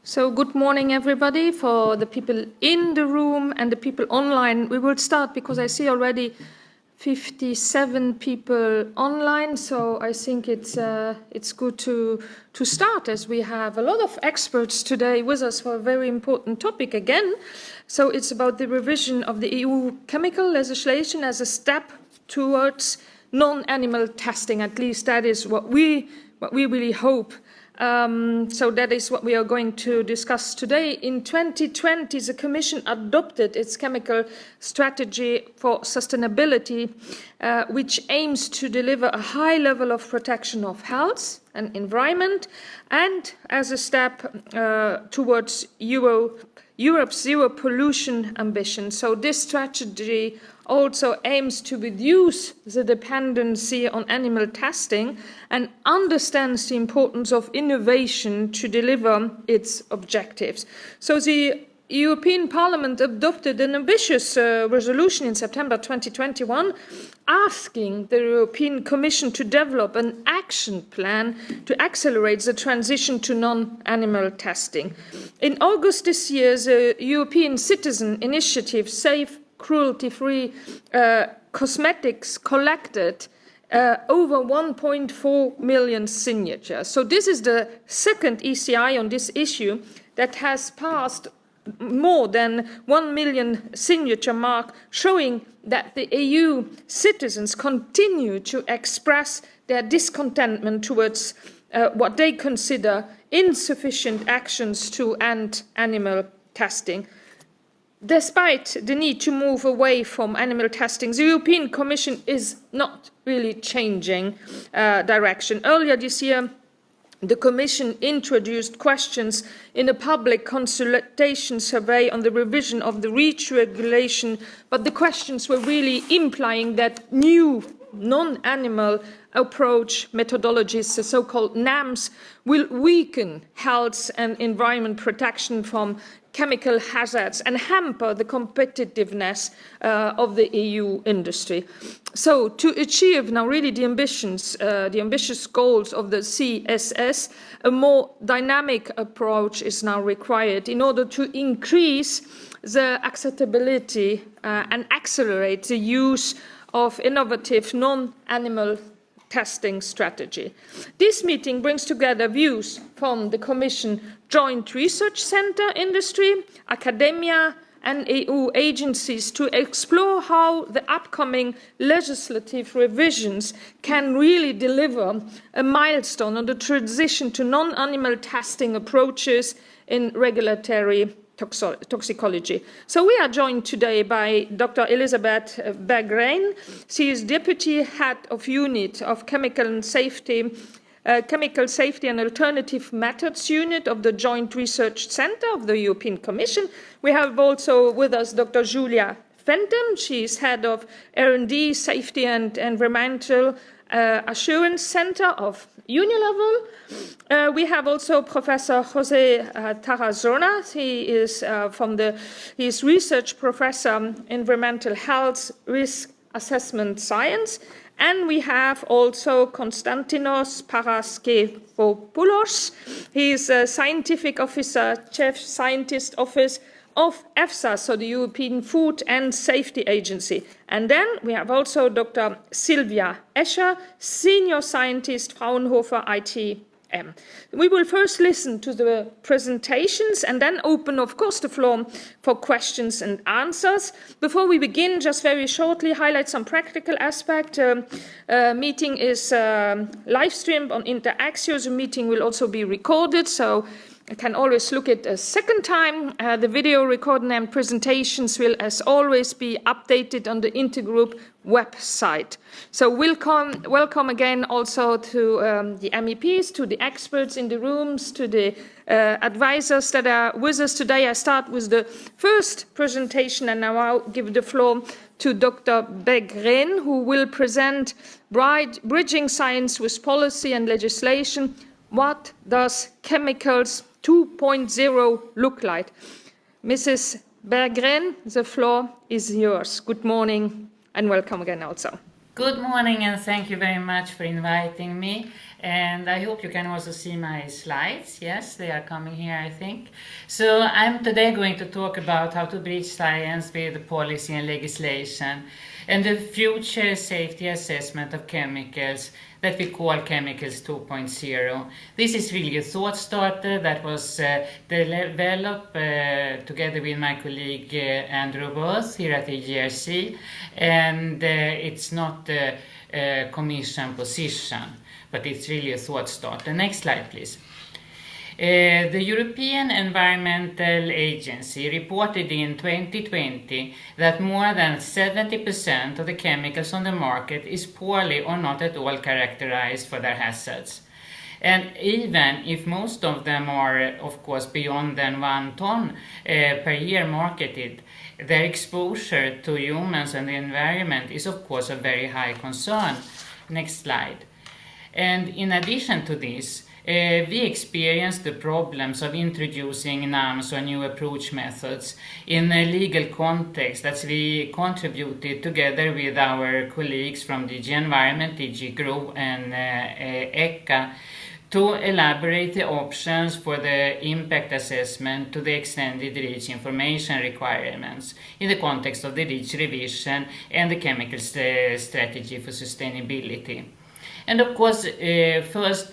So good morning, everybody, for the people in the room and the people online. We will start because I see already 57 people online, so I think it's good to start, as we have a lot of experts today with us for a very important topic again. So it's about the revision of the EU chemical legislation as a step towards non-animal testing. At least that is what we really hope. So that is what we are going to discuss today. In 2020, the Commission adopted its chemical strategy for sustainability, which aims to deliver a high level of protection of health and environment, and as a step towards Europe's zero pollution ambition. So this strategy also aims to reduce the dependency on animal testing and understands the importance of innovation to deliver its objectives. So the European Parliament adopted an ambitious resolution in September 2021 asking the European Commission to develop an action plan to accelerate the transition to non-animal testing. In August this year, the European Citizen Initiative Safe Cruelty-Free Cosmetics collected over 1.4 million signatures. So this is the second ECI on this issue that has passed more than 1 million signature mark, showing that the EU citizens continue to express their discontentment towards what they consider insufficient actions to end animal testing. Despite the need to move away from animal testing, the European Commission is not really changing direction. Earlier this year, the Commission introduced questions in a public consultation survey on the revision of the REACH regulation, but the questions were really implying that new non-animal approach methodologies, the so-called NAMs, will weaken health and environment protection from chemical hazards and hamper the competitiveness of the EU industry. So to achieve now really the ambitious goals of the CSS, a more dynamic approach is now required in order to increase the acceptability and accelerate the use of innovative non-animal testing strategy. This meeting brings together views from the Commission Joint Research Centre, industry, academia and EU agencies to explore how the upcoming legislative revisions can really deliver a milestone on the transition to non-animal testing approaches in regulatory toxicology. So we are joined today by Dr. Elisabeth Berggren. She is Deputy Head of Unit of Chemical Safety and Alternative Methods Unit of the Joint Research Centre of the European Commission. We have also with us Dr. Julia Fenton. She is Head of R&D, Safety and Environmental Assurance Centre of Unilevel. We have also Professor Jose Tarazona. He is research professor in environmental health risk assessment science. And we have also Konstantinos Paraskevopoulos. He is a scientific officer, chief scientist office of EFSA, so the European Food and Safety Agency. And then we have also Dr. Sylvia Escher, senior scientist, Fraunhofer ITM. We will first listen to the presentations and then open, of course, the floor for questions and answers. Before we begin, just very shortly highlight some practical aspect. Meeting is live streamed on Interaxio. The meeting will also be recorded, so you can always look at a second time. The video recording and presentations will, as always, be updated on the Intergroup website. So welcome again also to the MEPs, to the experts in the rooms, to the advisors that are with us today. I start with the first presentation and now I'll give the floor to Dr. Berggren, who will present Bridging Science with Policy and Legislation. What does chemicals 2.0 look like? Mrs. Berggren, the floor is yours. Good morning and welcome again also. Good morning and thank you very much for inviting me. And I hope you can also see my slides. Yes, they are coming here, I think. So I'm today going to talk about how to bridge science with policy and legislation and the future safety assessment of chemicals that we call Chemicals 2.0. This is really a thought starter that was developed together with my colleague Andrew Worth here at the EGRC, and it's not a commission position, but it's really a thought starter. Next slide, please. The European Environmental Agency reported in 2020 that more than 70% of the chemicals on the market is poorly or not at all characterized for their hazards. And even if most of them are, of course, beyond than 1 ton per year marketed, their exposure to humans and the environment is, of course, a very high concern. Next slide. And in addition to this, we experienced the problems of introducing NAMs or new approach methods in a legal context that we contributed together with our colleagues from DG Environment, DG GRO and ECHA to elaborate the options for the impact assessment to the extended REACH information requirements in the context of the REACH revision and the chemical strategy for sustainability. And of course, first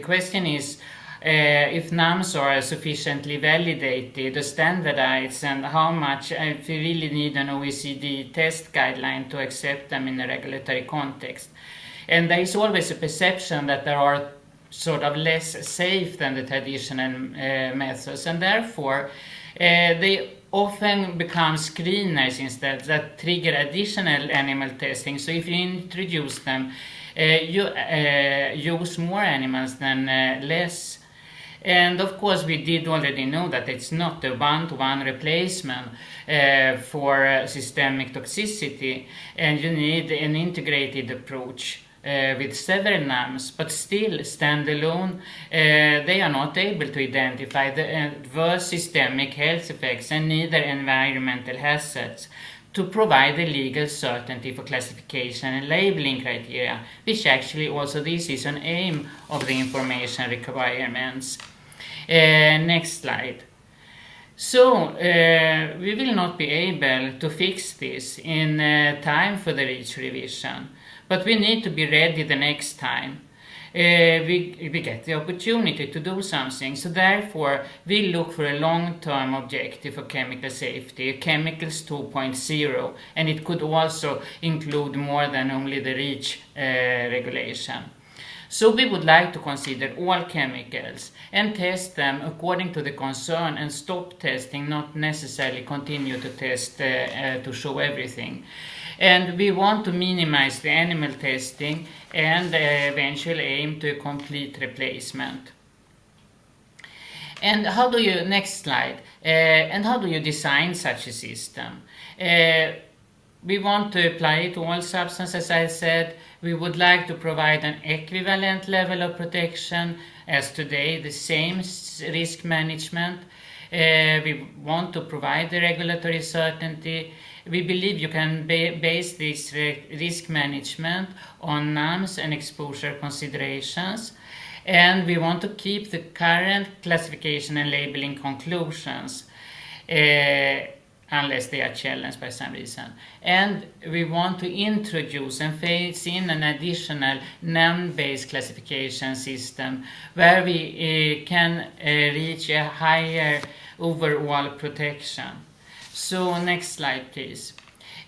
question is if NAMs are sufficiently validated or standardized, and how much if we really need an OECD test guideline to accept them in a regulatory context. And there is always a perception that there are sort of less safe than the traditional methods, and therefore they often become screeners instead that trigger additional animal testing. So if you introduce them, you use more animals than less. And of course we did already know that it's not a one-to-one replacement for systemic toxicity, and you need an integrated approach with several NAMs, but still standalone, they are not able to identify the adverse systemic health effects and neither environmental hazards to provide the legal certainty for classification and labeling criteria, which actually also this is an aim of the information requirements. Next slide. So we will not be able to fix this in time for the REACH revision, but we need to be ready the next time we get the opportunity to do something. So therefore we look for a long-term objective for chemical safety, Chemicals 2.0, and it could also include more than only the REACH regulation. So we would like to consider all chemicals and test them according to the concern and stop testing, not necessarily continue to test to show everything. And we want to minimize the animal testing and eventually aim to a complete replacement. And how do you, next slide, and how do you design such a system? We want to apply it to all substances, as I said. We would like to provide an equivalent level of protection as today, the same risk management. We want to provide the regulatory certainty. We believe you can base this risk management on NAMs and exposure considerations. And we want to keep the current classification and labeling conclusions unless they are challenged by some reason. And we want to introduce and phase in an additional NAM-based classification system where we can reach a higher overall protection. So next slide, please.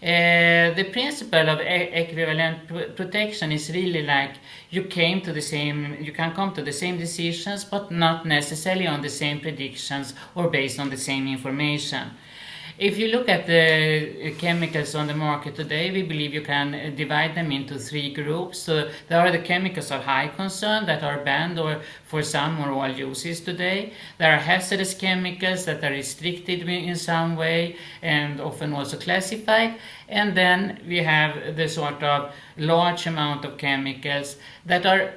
The principle of equivalent protection is really like you can come to the same decisions, but not necessarily on the same predictions or based on the same information. If you look at the chemicals on the market today, we believe you can divide them into 3 groups. So there are the chemicals of high concern that are banned or for some or all uses today. There are hazardous chemicals that are restricted in some way and often also classified. And then we have the sort of large amount of chemicals that are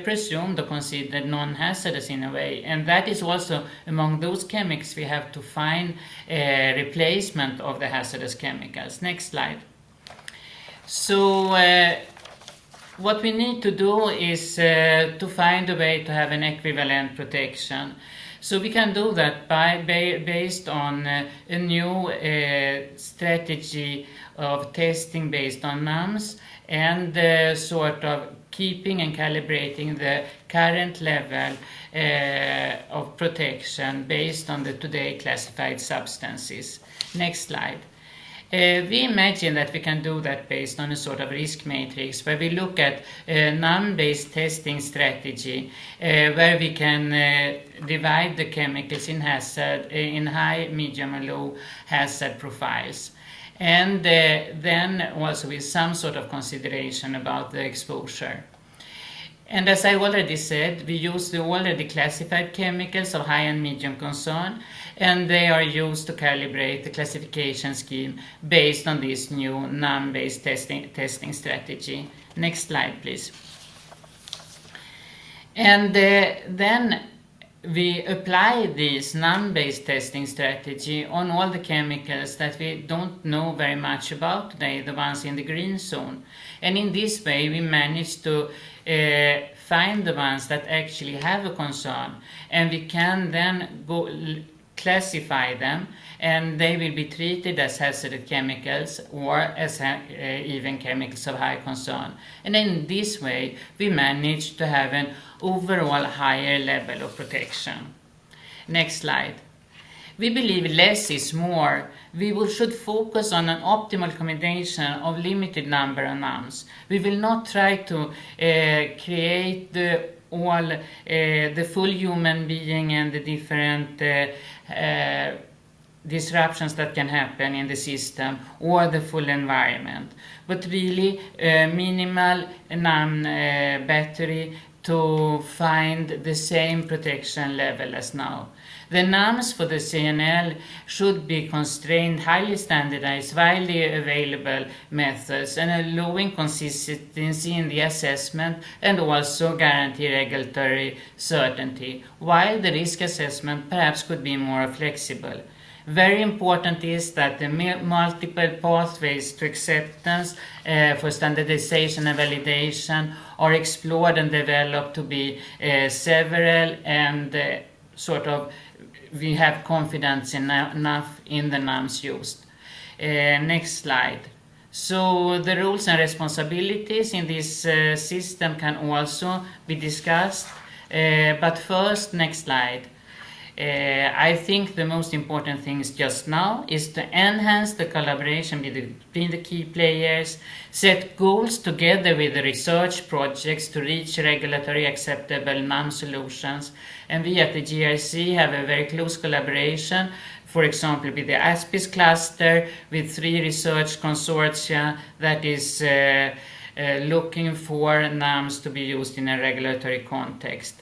presumed or considered non-hazardous in a way, and that is also among those chemicals we have to find a replacement of the hazardous chemicals. Next slide. So what we need to do is to find a way to have an equivalent protection. So we can do that by based on a new strategy of testing based on NAMs and sort of keeping and calibrating the current level of protection based on the today classified substances. Next slide. We imagine that we can do that based on a sort of risk matrix where we look at a NAM-based testing strategy where we can divide the chemicals in hazard, in high, medium and low hazard profiles. And then also with some sort of consideration about the exposure. And as I already said, we use the already classified chemicals of high and medium concern, and they are used to calibrate the classification scheme based on this new NAM-based testing strategy. Next slide, please. And then we apply this NAM-based testing strategy on all the chemicals that we don't know very much about today, the ones in the green zone. And in this way, we manage to find the ones that actually have a concern, and we can then go classify them, and they will be treated as hazardous chemicals or as even chemicals of high concern. And in this way, we manage to have an overall higher level of protection. Next slide. We believe less is more. We should focus on an optimal combination of limited number of NAMs. We will not try to create the full human being and the different disruptions that can happen in the system or the full environment, but really minimal NAM battery to find the same protection level as now. The NAMs for the CNL should be constrained, highly standardized, widely available methods, and allowing consistency in the assessment and also guarantee regulatory certainty, while the risk assessment perhaps could be more flexible. Very important is that the multiple pathways to acceptance for standardization and validation are explored and developed to be several, and sort of we have confidence enough in the NAMs used. Next slide. So the rules and responsibilities in this system can also be discussed. But first, next slide. I think the most important thing just now is to enhance the collaboration between the key players, set goals together with the research projects to reach regulatory acceptable NAM solutions. And we at the GRC have a very close collaboration, for example, with the ASPIS cluster, with 3 research consortia that is looking for NAMs to be used in a regulatory context.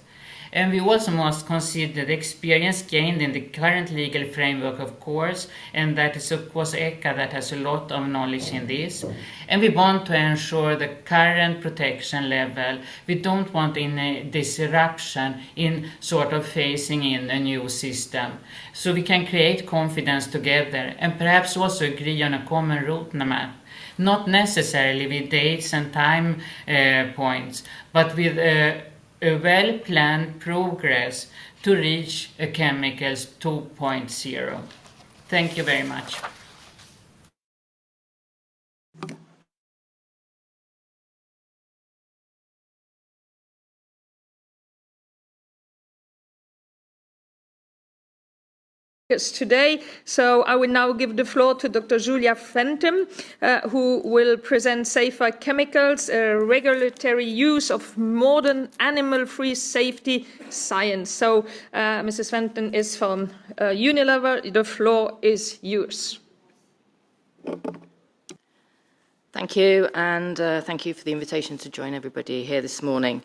And we also must consider the experience gained in the current legal framework, of course, and that is of course ECHA that has a lot of knowledge in this. And we want to ensure the current protection level. We don't want any disruption in sort of phasing in a new system. So we can create confidence together and perhaps also agree on a common roadmap. Not necessarily with dates and time points, but with a well-planned progress to reach a chemicals 2.0. Thank you very much. Today, so I will now give the floor to Dr. Julia Fenton, who will present Safer Chemicals, a regulatory use of modern animal-free safety science. So, Mrs. Fenton is from Unilever. The floor is yours. Thank you, and thank you for the invitation to join everybody here this morning.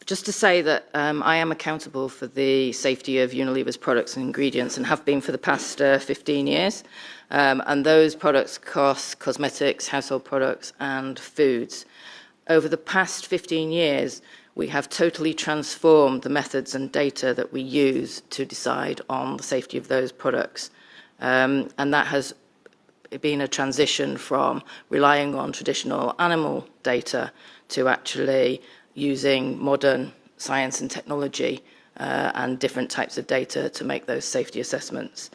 Just to say that I am accountable for the safety of Unilever's products and ingredients and have been for the past 15 years. And those products cost cosmetics, household products and foods. Over the past 15 years, we have totally transformed the methods and data that we use to decide on the safety of those products. And that has been a transition from relying on traditional animal data to actually using modern science and technology and different types of data to make those safety assessments.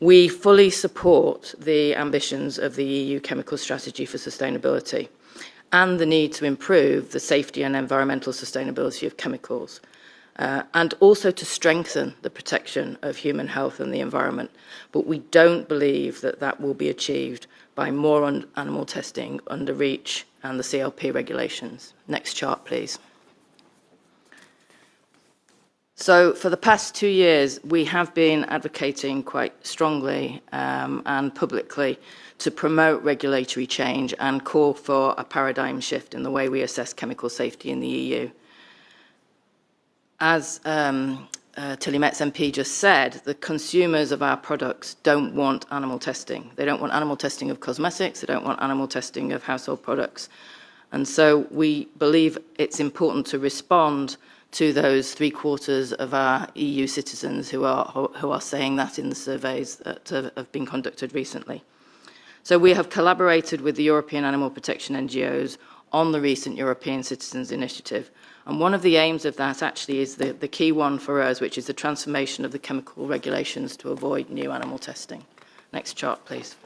We fully support the ambitions of the EU Chemical Strategy for Sustainability and the need to improve the safety and environmental sustainability of chemicals, and also to strengthen the protection of human health and the environment. But we don't believe that that will be achieved by more animal testing under REACH and the CLP regulations. Next chart, please. So for the past 2 years, we have been advocating quite strongly and publicly to promote regulatory change and call for a paradigm shift in the way we assess chemical safety in the EU. As Tilly Metz MP just said, the consumers of our products don't want animal testing. They don't want animal testing of cosmetics, they don't want animal testing of household products. And so we believe it's important to respond to those 3/4 of our EU citizens who are saying that in the surveys that have been conducted recently. So we have collaborated with the European Animal Protection NGOs on the recent European Citizens Initiative. And one of the aims of that actually is the key one for us, which is the transformation of the chemical regulations to avoid new animal testing. Next chart, please.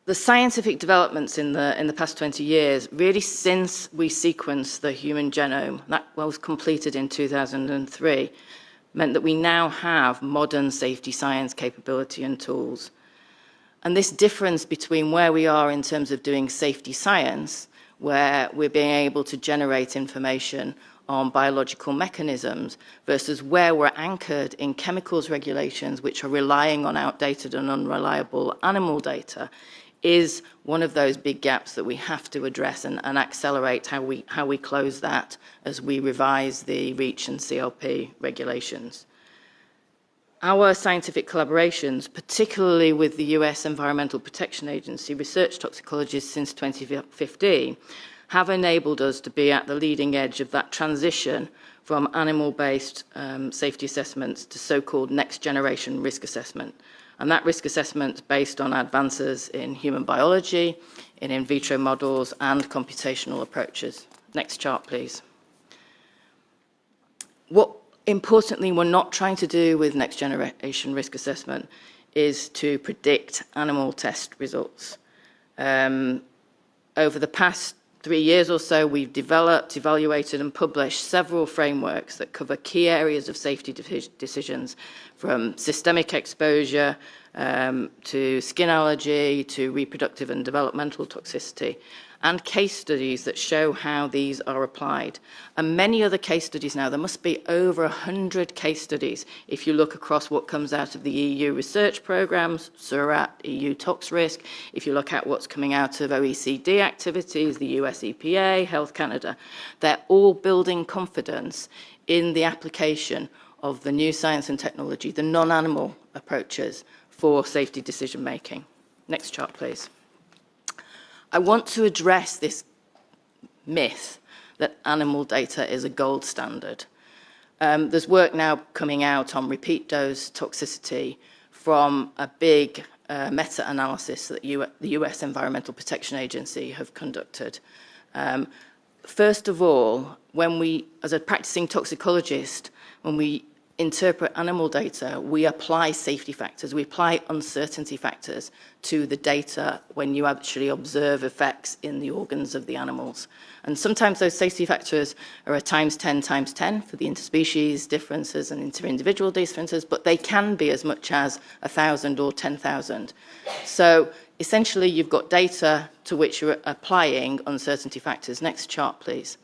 The scientific developments in the past 20 years, really since we sequenced the human genome, that was completed in 2003, meant that we now have modern safety science capability and tools. And this difference between where we are in terms of doing safety science, where we're being able to generate information on biological mechanisms, versus where we're anchored in chemicals regulations, which are relying on outdated and unreliable animal data, is one of those big gaps that we have to address and accelerate how we close that as we revise the REACH and CLP regulations. Our scientific collaborations, particularly with the US Environmental Protection Agency research toxicologists since 2015, have enabled us to be at the leading edge of that transition from animal-based safety assessments to so-called next-generation risk assessment. And that risk assessment is based on advances in human biology, in vitro models, and computational approaches. Next chart, please. What, importantly, we're not trying to do with next-generation risk assessment is to predict animal test results. Over the past 3 years or so, we've developed, evaluated, and published several frameworks that cover key areas of safety decisions, from systemic exposure to skin allergy to reproductive and developmental toxicity, and case studies that show how these are applied. And many other case studies now. There must be over 100 case studies if you look across what comes out of the EU research programs, SURAT, EU Tox Risk, if you look at what's coming out of OECD activities, the US EPA, Health Canada. They're all building confidence in the application of the new science and technology, the non-animal approaches for safety decision making. Next chart, please. I want to address this myth that animal data is a gold standard. There's work now coming out on repeat dose toxicity from a big meta-analysis that the US Environmental Protection Agency have conducted. First of all, when we, as a practicing toxicologist, when we interpret animal data, we apply safety factors, we apply uncertainty factors to the data when you actually observe effects in the organs of the animals. And sometimes those safety factors are a times 10 times 10 for the interspecies differences and interindividual differences, but they can be as much as 1,000 or 10,000. So essentially you've got data to which you're applying uncertainty factors. Next chart, please.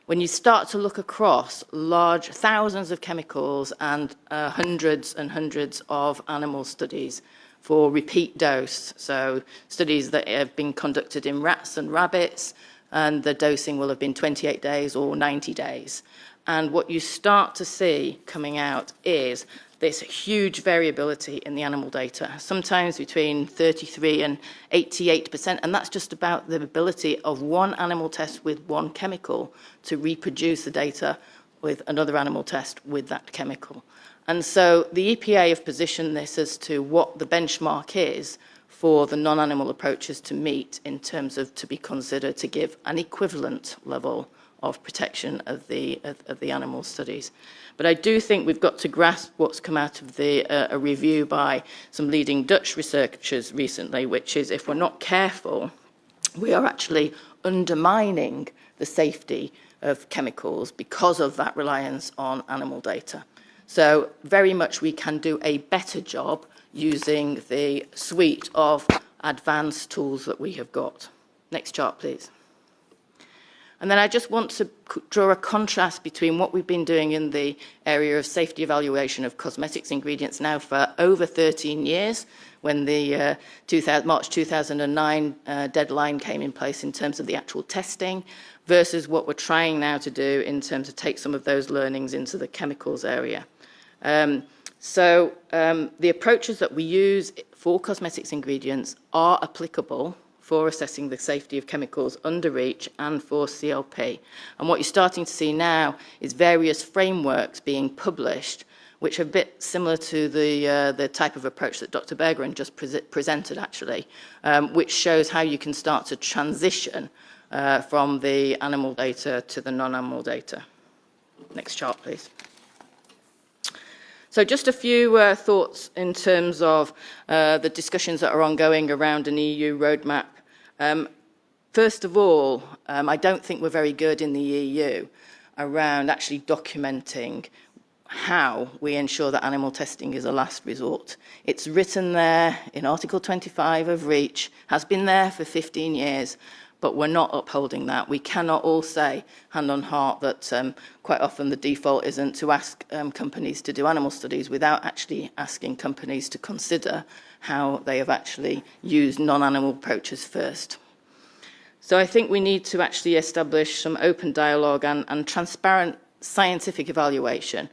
When you start to look across large thousands of chemicals and hundreds and hundreds of animal studies for repeat dose, so studies that have been conducted in rats and rabbits, and the dosing will have been 28 days or 90 days. And what you start to see coming out is this huge variability in the animal data, sometimes between 33 and 88%, and that's just about the ability of one animal test with one chemical to reproduce the data with another animal test with that chemical. And so the EPA have positioned this as to what the benchmark is for the non-animal approaches to meet in terms of to be considered to give an equivalent level of protection of the animal studies. But I do think we've got to grasp what's come out of a review by some leading Dutch researchers recently, which is if we're not careful, we are actually undermining the safety of chemicals because of that reliance on animal data. So very much we can do a better job using the suite of advanced tools that we have got. Next chart, please. And then I just want to draw a contrast between what we've been doing in the area of safety evaluation of cosmetics ingredients now for over 13 years, when the March 2009 deadline came in place in terms of the actual testing, versus what we're trying now to do in terms of take some of those learnings into the chemicals area. The approaches that we use for cosmetics ingredients are applicable for assessing the safety of chemicals under REACH and for CLP. And what you're starting to see now is various frameworks being published, which are a bit similar to the type of approach that Dr. Berggren just presented, actually, which shows how you can start to transition from the animal data to the non-animal data. Next chart, please. So just a few thoughts in terms of the discussions that are ongoing around an EU roadmap. First of all, I don't think we're very good in the EU around actually documenting how we ensure that animal testing is a last resort. It's written there in Article 25 of REACH, has been there for 15 years, but we're not upholding that. We cannot all say, hand on heart, that quite often the default isn't to ask companies to do animal studies without actually asking companies to consider how they have actually used non-animal approaches first. So I think we need to actually establish some open dialogue and transparent scientific evaluation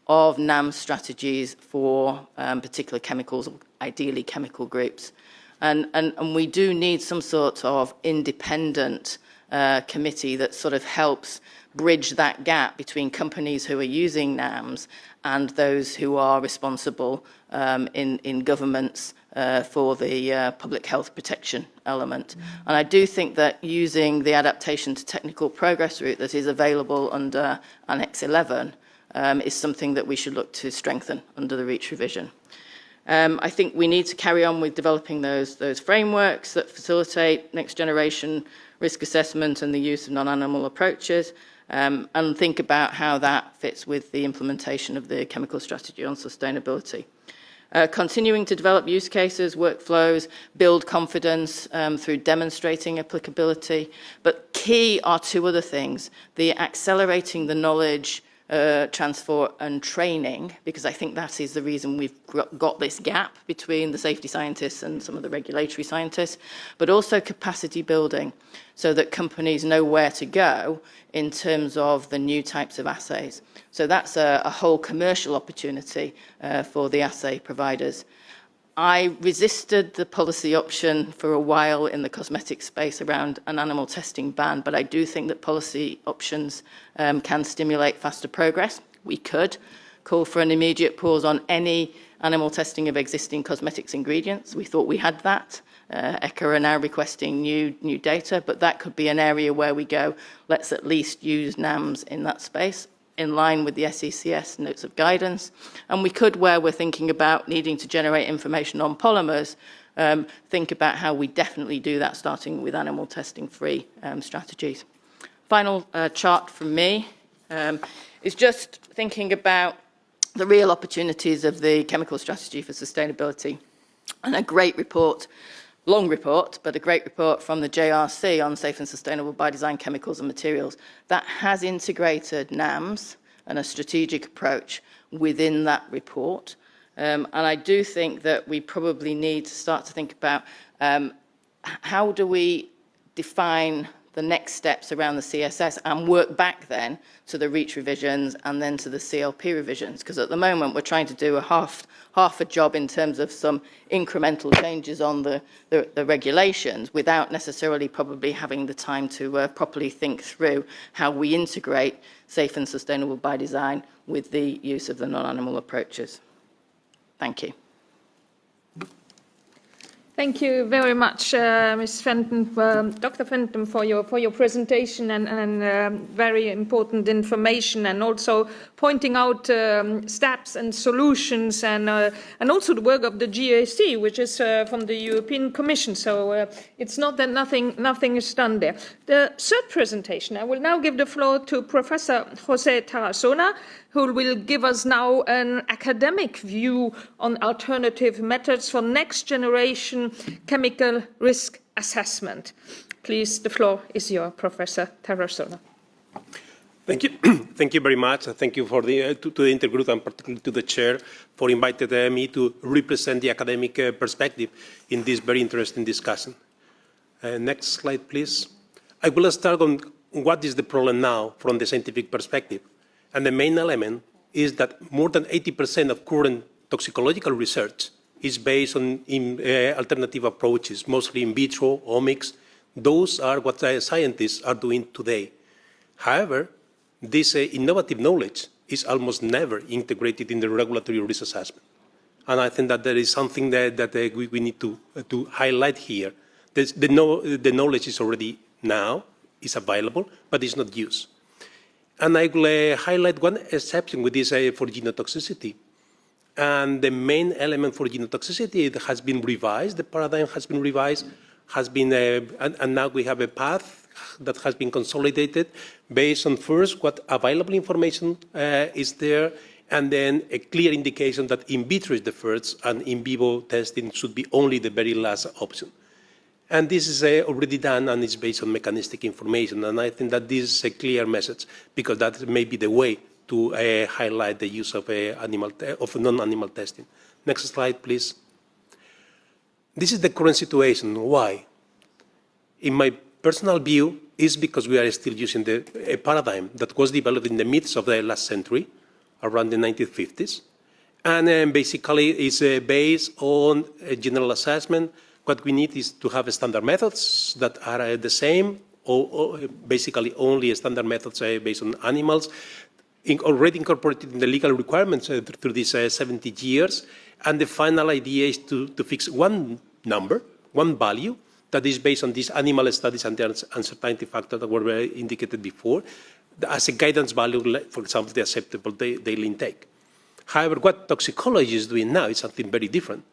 of NAM strategies for particular chemicals, ideally chemical groups. And we do need some sort of independent committee that sort of helps bridge that gap between companies who are using NAMs and those who are responsible in governments for the public health protection element. And I do think that using the adaptation to technical progress route that is available under Annex 11 is something that we should look to strengthen under the REACH revision. I think we need to carry on with developing those frameworks that facilitate next generation risk assessment and the use of non-animal approaches, and think about how that fits with the implementation of the chemical strategy on sustainability. Continuing to develop use cases, workflows, build confidence through demonstrating applicability. But key are two other things: the accelerating the knowledge transfer and training, because I think that is the reason we've got this gap between the safety scientists and some of the regulatory scientists, but also capacity building so that companies know where to go in terms of the new types of assays. So that's a whole commercial opportunity for the assay providers. I resisted the policy option for a while in the cosmetic space around an animal testing ban, but I do think that policy options can stimulate faster progress. We could call for an immediate pause on any animal testing of existing cosmetics ingredients. We thought we had that. ECHA are now requesting new data, but that could be an area where we go, let's at least use NAMs in that space, in line with the SECS notes of guidance. And we could, where we're thinking about needing to generate information on polymers, think about how we definitely do that, starting with animal testing-free strategies. Final chart from me is just thinking about the real opportunities of the chemical strategy for sustainability. And a great report, long report, but a great report from the JRC on safe and sustainable by design chemicals and materials that has integrated NAMs and a strategic approach within that report. And I do think that we probably need to start to think about how do we define the next steps around the CSS and work back then to the REACH revisions and then to the CLP revisions. Because at the moment, we're trying to do a half a job in terms of some incremental changes on the regulations without necessarily probably having the time to properly think through how we integrate safe and sustainable by design with the use of the non-animal approaches. Thank you. Thank you very much, Ms. Fenton, Dr. Fenton, for your presentation and very important information, and also pointing out steps and solutions, and also the work of the GAC, which is from the European Commission. So it's not that nothing is done there. The third presentation, I will now give the floor to Professor José Tarazona, who will give us now an academic view on alternative methods for next generation chemical risk assessment. Please, the floor is yours, Professor Tarazona. Thank you. Thank you very much. Thank you for to the intergroup and particularly to the chair for inviting me to represent the academic perspective in this very interesting discussion. Next slide, please. I will start on what is the problem now from the scientific perspective. And the main element is that more than 80% of current toxicological research is based on alternative approaches, mostly in vitro, omics. Those are what scientists are doing today. However, this innovative knowledge is almost never integrated in the regulatory risk assessment. And I think that there is something that we need to highlight here. The knowledge is already now, is available, but it's not used. And I will highlight one exception with this for genotoxicity. And the main element for genotoxicity, it has been revised, the paradigm has been revised, and now we have a path that has been consolidated based on first what available information is there, and then a clear indication that in vitro is the first and in vivo testing should be only the very last option. And this is already done and it's based on mechanistic information. And I think that this is a clear message because that may be the way to highlight the use of non-animal testing. Next slide, please. This is the current situation. Why? In my personal view, is because we are still using a paradigm that was developed in the midst of the last century, around the 1950s. And basically is based on a general assessment. What we need is to have standard methods that are the same, or basically only standard methods based on animals, already incorporated in the legal requirements through these 70 years. And the final idea is to fix one number, one value, that is based on these animal studies and the uncertainty factor that were indicated before, as a guidance value, for example, the acceptable daily intake. However, what toxicology is doing now is something very different.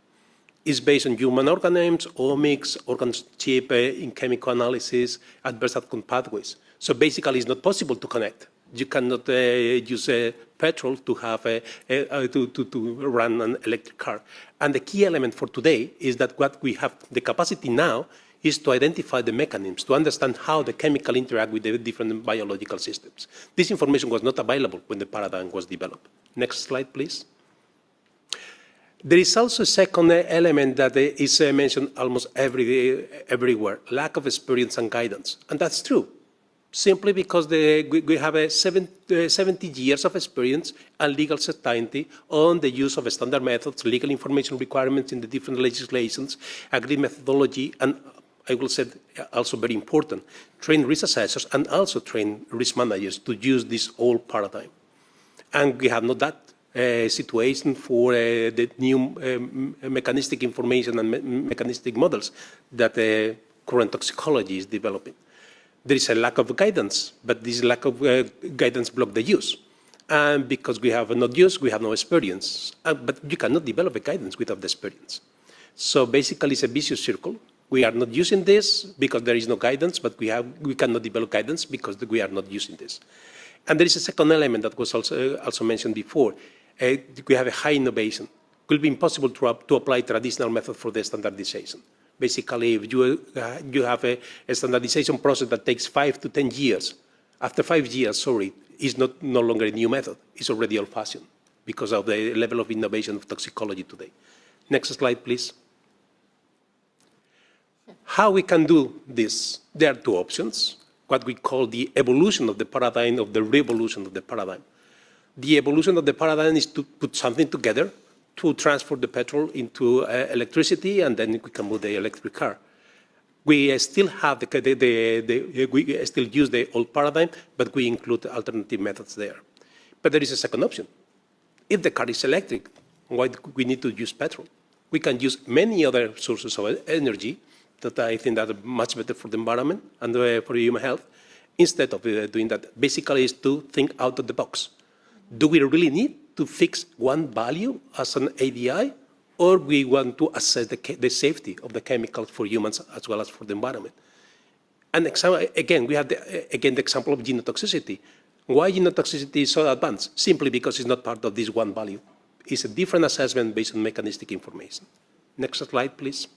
It's based on human organisms, omics, organs chip in chemical analysis, adverse outcome pathways. So basically, it's not possible to connect. You cannot use petrol to have to run an electric car. And the key element for today is that what we have the capacity now is to identify the mechanisms, to understand how the chemical interact with the different biological systems. This information was not available when the paradigm was developed. Next slide, please. There is also a second element that is mentioned almost everywhere, lack of experience and guidance. And that's true, simply because we have 70 years of experience and legal certainty on the use of standard methods, legal information requirements in the different legislations, agreed methodology, and I will say also very important, train risk assessors and also train risk managers to use this old paradigm. And we have not that situation for the new mechanistic information and mechanistic models that current toxicology is developing. There is a lack of guidance, but this lack of guidance blocks the use. And because we have not use, we have no experience. But you cannot develop a guidance without the experience. So basically, it's a vicious circle. We are not using this because there is no guidance, but we cannot develop guidance because we are not using this. And there is a second element that was also mentioned before. We have a high innovation. It will be impossible to apply traditional method for the standardization. Basically, if you have a standardization process that takes 5 to 10 years, after 5 years, it's no longer a new method. It's already old-fashioned because of the level of innovation of toxicology today. Next slide, please. How we can do this? There are two options. what we call the evolution of the paradigm of the revolution of the paradigm. The evolution of the paradigm is to put something together to transfer the petrol into electricity, and then we can move the electric car. We still have we still use the old paradigm, but we include alternative methods there. But there is a second option. If the car is electric, why do we need to use petrol? We can use many other sources of energy that I think that are much better for the environment and for human health, instead of doing that. Basically, is to think out of the box. Do we really need to fix one value as an ADI, or we want to assess the safety of the chemicals for humans as well as for the environment? And again, we have the example of genotoxicity. Why genotoxicity is so advanced? Simply because it's not part of this one value. It's a different assessment based on mechanistic information. Next slide, please.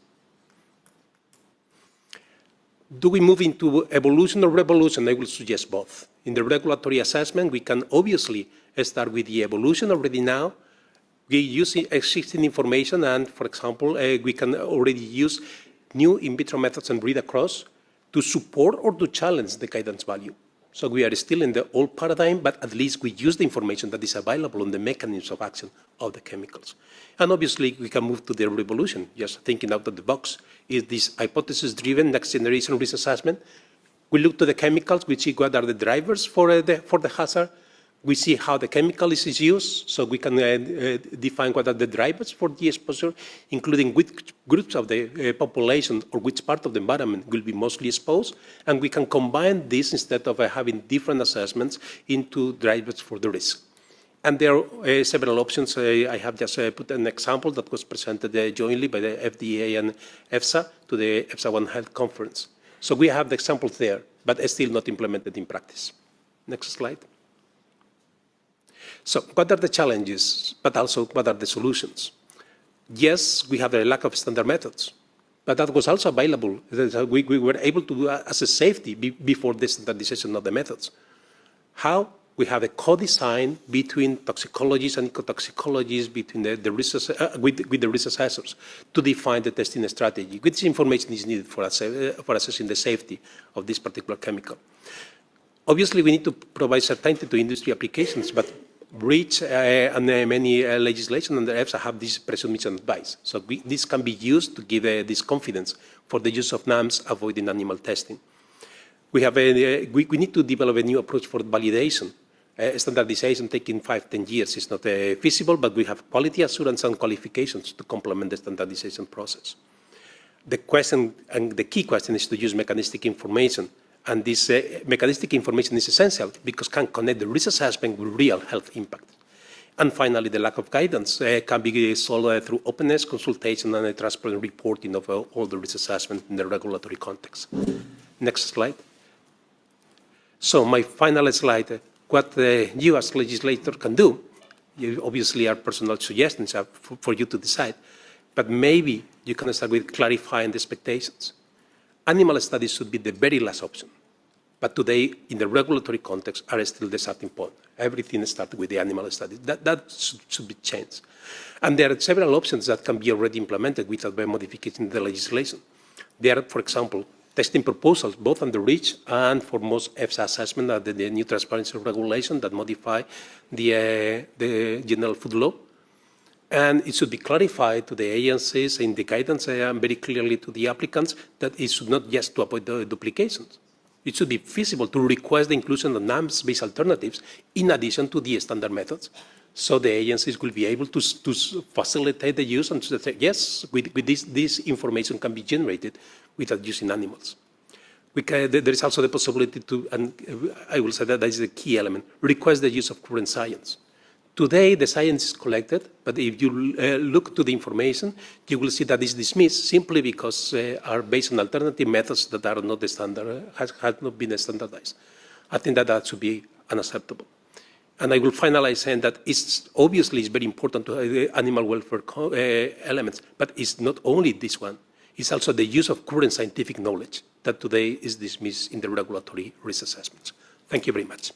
Do we move into evolution or revolution? I will suggest both. In the regulatory assessment, we can obviously start with the evolution already now. We use existing information, and for example, we can already use new in vitro methods and read across to support or to challenge the guidance value. So we are still in the old paradigm, but at least we use the information that is available on the mechanisms of action of the chemicals. And obviously, we can move to the revolution, just thinking out of the box. Is this hypothesis-driven next generation risk assessment? We look to the chemicals, we see what are the drivers for the hazard. We see how the chemical is used, so we can define what are the drivers for the exposure, including which groups of the population or which part of the environment will be mostly exposed. And we can combine this instead of having different assessments into drivers for the risk. And there are several options. I have just put an example that was presented jointly by the FDA and EFSA to the EFSA One Health Conference. So we have the examples there, but still not implemented in practice. Next slide. So what are the challenges, but also what are the solutions? Yes, we have a lack of standard methods, but that was also available. We were able to assess safety before the standardization of the methods. How? We have a co-design between toxicologists and ecotoxicologists, between with the risk assessors, to define the testing strategy. Which information is needed for assessing the safety of this particular chemical? Obviously, we need to provide certainty to industry applications, but REACH and many legislation under EFSA have this presumption advice. So this can be used to give this confidence for the use of NAMs avoiding animal testing. We need to develop a new approach for validation. Standardization taking 5-10 years is not feasible, but we have quality assurance and qualifications to complement the standardization process. The question, and the key question, is to use mechanistic information. And this mechanistic information is essential because it can connect the risk assessment with real health impact. And finally, the lack of guidance can be solved through openness, consultation, and a transparent reporting of all the risk assessment in the regulatory context. Next slide. So my final slide, what you as legislator can do, obviously our personal suggestions are for you to decide, but maybe you can start with clarifying the expectations. Animal studies should be the very last option. But today, in the regulatory context, are still the starting point. Everything started with the animal studies. That should be changed. And there are several options that can be already implemented without modification in the legislation. There are, for example, testing proposals, both under REACH and for most EFSA assessment under the new transparency regulation that modify the general food law. And it should be clarified to the agencies in the guidance and very clearly to the applicants that it should not just to avoid the duplications. It should be feasible to request the inclusion of NAMs-based alternatives in addition to the standard methods. So the agencies will be able to facilitate the use and to say, yes, with this information can be generated without using animals. There is also the possibility to, and I will say that is the key element, request the use of current science. Today, the science is collected, but if you look to the information, you will see that it's dismissed simply because are based on alternative methods that are not the standard, has not been standardized. I think that should be unacceptable. And I will finalize saying that it's very important to have the animal welfare elements, but it's not only this one. It's also the use of current scientific knowledge that today is dismissed in the regulatory risk assessments. Thank you very much.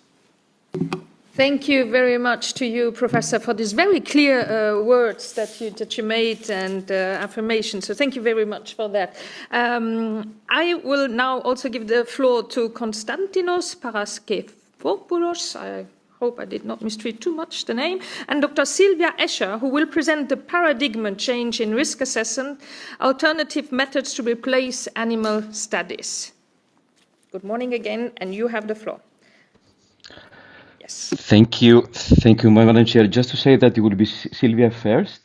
Thank you very much to you, Professor, for these very clear words that you made and affirmations. So thank you very much for that. I will now also give the floor to Konstantinos Paraskevopoulos. I hope I did not mistreat too much the name, and Dr. Sylvia Escher, who will present the paradigm change in risk assessment, alternative methods to replace animal studies. Good morning again, and you have the floor. Yes. Thank you, Madam Chair. Just to say that it will be Sylvia first,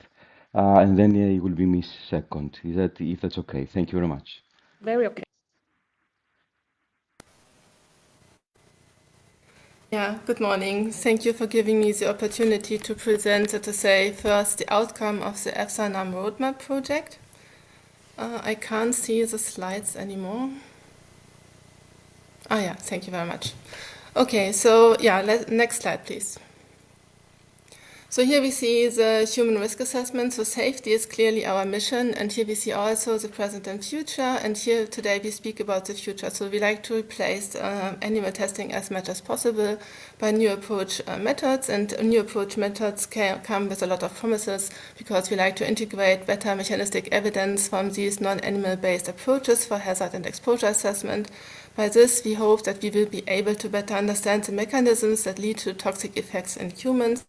and then it will be me second. If that's okay? Thank you very much. Very okay. Yeah, good morning. Thank you for giving me the opportunity to present, so to say, first the outcome of the EFSA-NAM roadmap project. I can't see the slides anymore. Ah, yeah, thank you very much. Okay, so yeah, next slide, please. So here we see the human risk assessment. So safety is clearly our mission, and here we see also the present and future. And here today we speak about the future. So we like to replace animal testing as much as possible by new approach methods. And new approach methods come with a lot of promises because we like to integrate better mechanistic evidence from these non-animal based approaches for hazard and exposure assessment. By this, we hope that we will be able to better understand the mechanisms that lead to toxic effects in humans.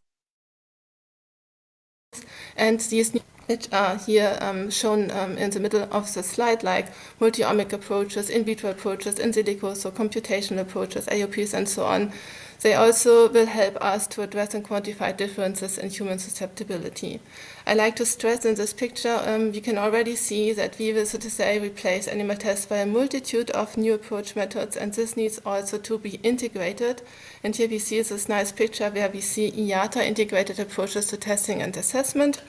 And these, which are here shown in the middle of the slide, like multi-omic approaches, in vitro approaches, in silico, so computational approaches, AOPs, and so on, they also will help us to address and quantify differences in human susceptibility. I like to stress in this picture, we can already see that we will, so to say, replace animal tests by a multitude of new approach methods, and this needs also to be integrated. And here we see this nice picture where we see IATA integrated approaches to testing and assessment.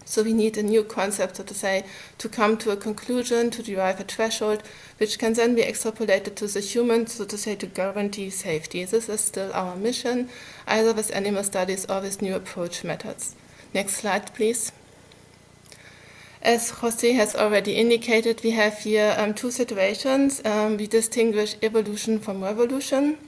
So we need a new concept, so to say, to come to a conclusion, to derive a threshold, which can then be extrapolated to the human, so to say, to guarantee safety. This is still our mission, either with animal studies or with new approach methods. Next slide, please. As José has already indicated, we have here two situations. We distinguish evolution from revolution.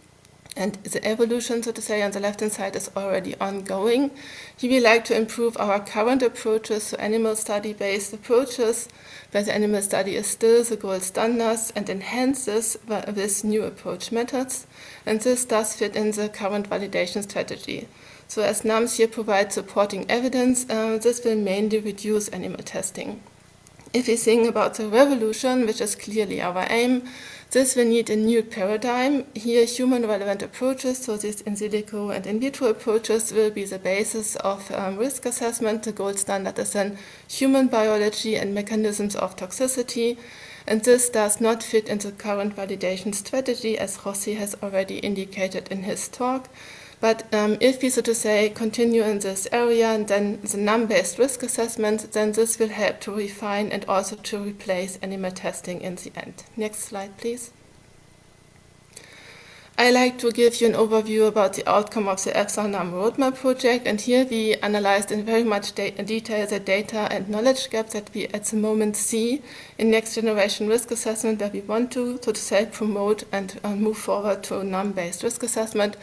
And the evolution, so to say, on the left-hand side is already ongoing. Here we like to improve our current approaches, so animal study-based approaches, where the animal study is still the gold standard, and enhance this with new approach methods. And this does fit in the current validation strategy. So as NAMs here provide supporting evidence, this will mainly reduce animal testing. If we think about the revolution, which is clearly our aim, this will need a new paradigm. Here, human-relevant approaches, so these in silico and in vitro approaches, will be the basis of risk assessment. The gold standard is then human biology and mechanisms of toxicity. And this does not fit in the current validation strategy, as José has already indicated in his talk. But if we, so to say, continue in this area and then the NAM-based risk assessment, then this will help to refine and also to replace animal testing in the end. Next slide, please. I like to give you an overview about the outcome of the EFSA-NAM roadmap project, and here we analyzed in very much detail the data and knowledge gaps that we at the moment see in next generation risk assessment, where we want to, so to say, promote and move forward to NAM-based risk assessment.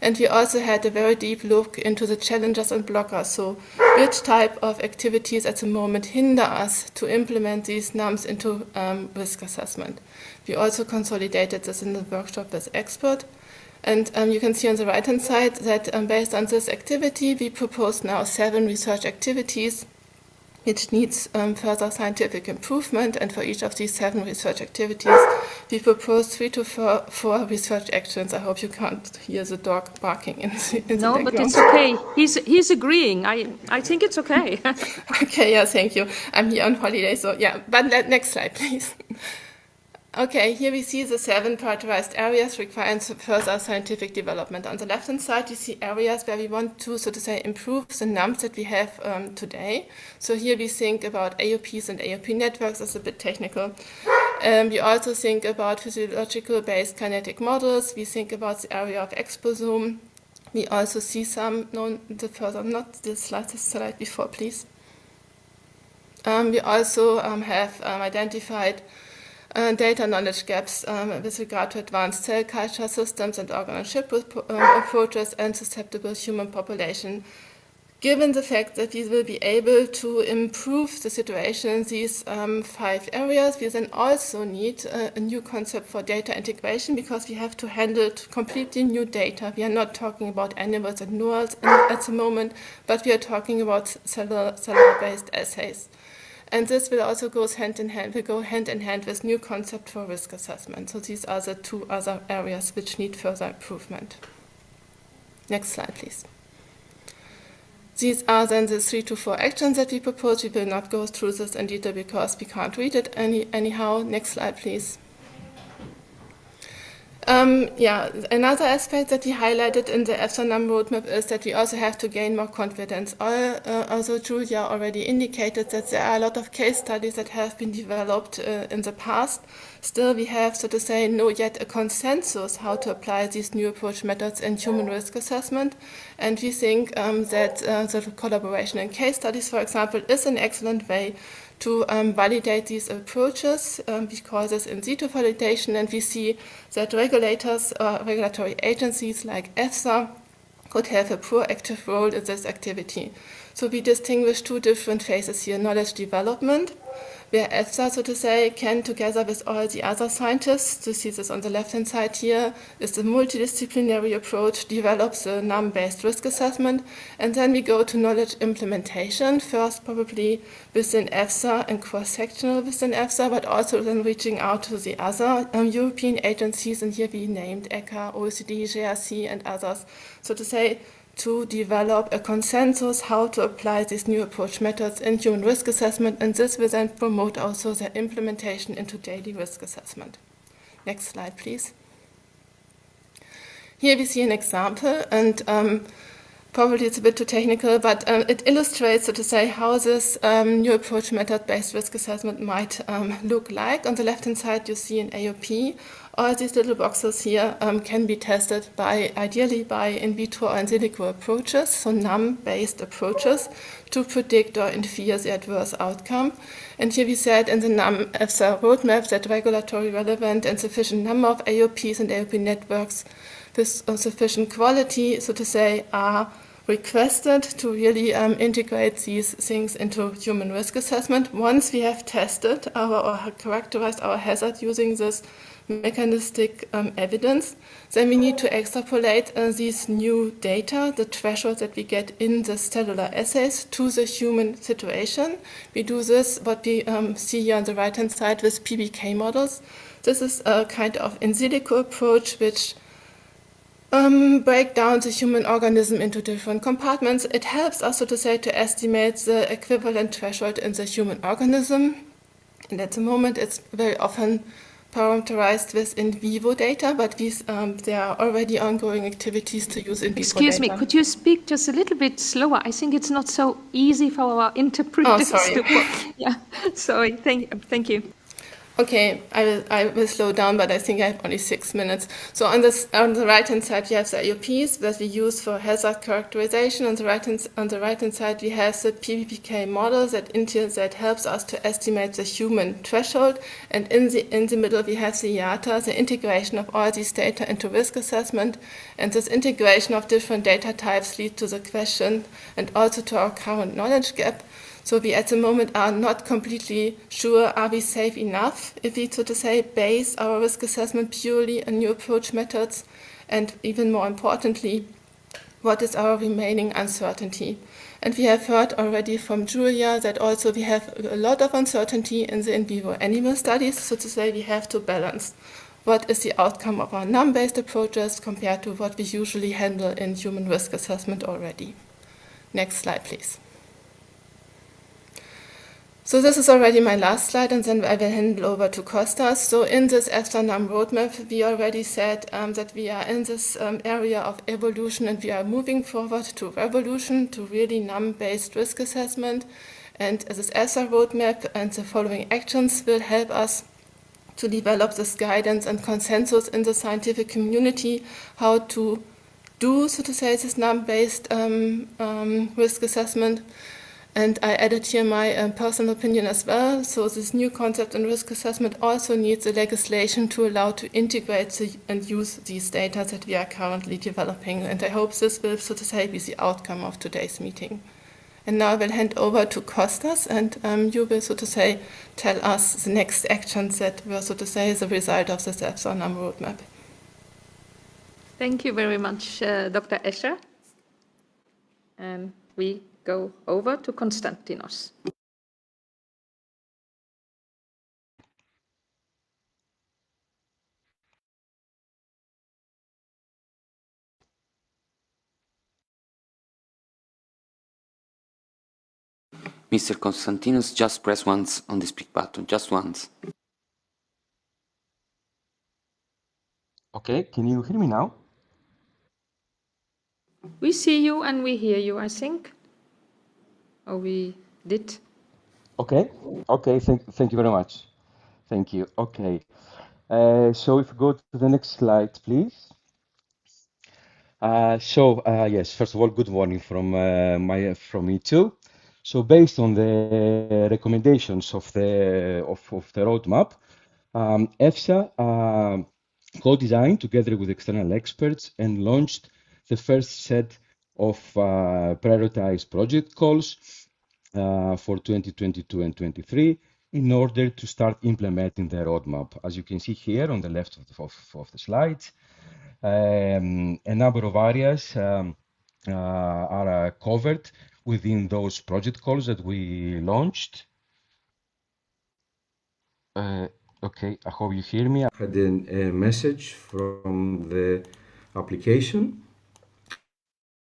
And we also had a very deep look into the challenges and blockers, so which type of activities at the moment hinder us to implement these NAMs into risk assessment. We also consolidated this in the workshop with experts. And you can see on the right-hand side that based on this activity, we propose now 7 research activities which needs further scientific improvement. And for each of these 7 research activities, we propose 3 to 4 research actions. I hope you can't hear the dog barking in the background. No, but it's okay. He's agreeing. I think it's okay. Okay, yeah, thank you. I'm here on holiday, so yeah. But next slide, please. Okay, here we see the 7 prioritized areas requiring further scientific development. On the left-hand side, you see areas where we want to, so to say, improve the NAMs that we have today. So here we think about AOPs and AOP networks. That's a bit technical. We also think about physiological-based kinetic models. We think about the area of exposome. We also see some, not the slide before, please. We also have identified data knowledge gaps with regard to advanced cell culture systems and organ-on-chip approaches and susceptible human population. Given the fact that we will be able to improve the situation in these 5 areas, we then also need a new concept for data integration, because we have to handle completely new data. We are not talking about animals and neurals at the moment, but we are talking about cellular-based assays. And this will also go hand in hand with new concept for risk assessment. So these are the 2 other areas which need further improvement. Next slide, please. These are then the 3 to 4 actions that we propose. We will not go through this in detail because we can't read it anyhow. Next slide, please. Another aspect that we highlighted in the EFSA-NUM roadmap is that we also have to gain more confidence. Also, Julia already indicated that there are a lot of case studies that have been developed in the past. Still, we have, so to say, no yet a consensus how to apply these new approach methods in human risk assessment. And we think that the collaboration in case studies, for example, is an excellent way to validate these approaches. We call this in situ validation, and we see that regulators or regulatory agencies like EFSA could have a proactive role in this activity. So we distinguish 2 different phases here: knowledge development, where EFSA, so to say, can, together with all the other scientists, you see this on the left-hand side here, is the multidisciplinary approach, develops a NUM-based risk assessment, and then we go to knowledge implementation, first probably within EFSA and cross-sectional within EFSA, but also then reaching out to the other European agencies, and here we named ECHA, OECD, JRC, and others, so to say, to develop a consensus how to apply these new approach methods in human risk assessment, and this will then promote also their implementation into daily risk assessment. Next slide, please. Here we see an example, and probably it's a bit too technical, but it illustrates, so to say, how this new approach method-based risk assessment might look like. On the left-hand side, you see an AOP. All these little boxes here can be tested ideally by in vitro or in silico approaches, so NUM-based approaches, to predict or infer the adverse outcome. And here we said in the NUM EFSA roadmap that regulatory relevant and sufficient number of AOPs and AOP networks with sufficient quality, so to say, are requested to really integrate these things into human risk assessment. Once we have tested or characterized our hazard using this mechanistic evidence, then we need to extrapolate these new data, the thresholds that we get in the cellular assays, to the human situation. We do this, what we see here on the right-hand side, with PBK models. This is a kind of in silico approach which break down the human organism into different compartments. It helps us, so to say, to estimate the equivalent threshold in the human organism. And at the moment, it's very often parameterized with in vivo data, but there are already ongoing activities to use in vivo Excuse data. me, could you speak just a little bit slower? I think it's not so easy for our interpreters. Oh, sorry. Yeah, sorry. Thank you. Okay, I will slow down, but I think I have only 6 minutes. So on the right-hand side, we have the AOPs that we use for hazard characterization. On the right-hand side, we have the PBPK model that helps us to estimate the human threshold. And in the middle, we have the IATA, the integration of all these data into risk assessment. And this integration of different data types leads to the question and also to our current knowledge gap. So we at the moment are not completely sure, are we safe enough if we, so to say, base our risk assessment purely on new approach methods? And even more importantly, what is our remaining uncertainty? And we have heard already from Julia that also we have a lot of uncertainty in the in vivo animal studies. So to say, we have to balance what is the outcome of our NUM-based approaches compared to what we usually handle in human risk assessment already. Next slide, please. So this is already my last slide, and then I will hand over to Kostas. So in this EFSA-NUM roadmap, we already said that we are in this area of evolution, and we are moving forward to revolution, to really NUM-based risk assessment. And this EFSA roadmap and the following actions will help us to develop this guidance and consensus in the scientific community, how to do, so to say, this NUM-based risk assessment. And I added here my personal opinion as well. So this new concept in risk assessment also needs a legislation to allow to integrate and use these data that we are currently developing. And I hope this will, so to say, be the outcome of today's meeting. And now I will hand over to Kostas, and you will, so to say, tell us the next actions that were, so to say, the result of this EFSA NAM roadmap. Thank you very much, Dr. Escher. And we go over to Konstantinos. Mr. Konstantinos, just press once on the speak button, just once. Okay, can you hear me now? We see you and we hear you, I think. Oh, we did. Okay, okay, thank you very much. Thank you. Okay, so if you go to the next slide, please. Yes, first of all, good morning from me too. So based on the recommendations of the roadmap, EFSA co-designed together with external experts and launched the first set of prioritized project calls for 2022 and 23 in order to start implementing the roadmap. As you can see here on the left of the slides, a number of areas are covered within those project calls that we launched. Okay, I hope you hear me. I had a message from the application.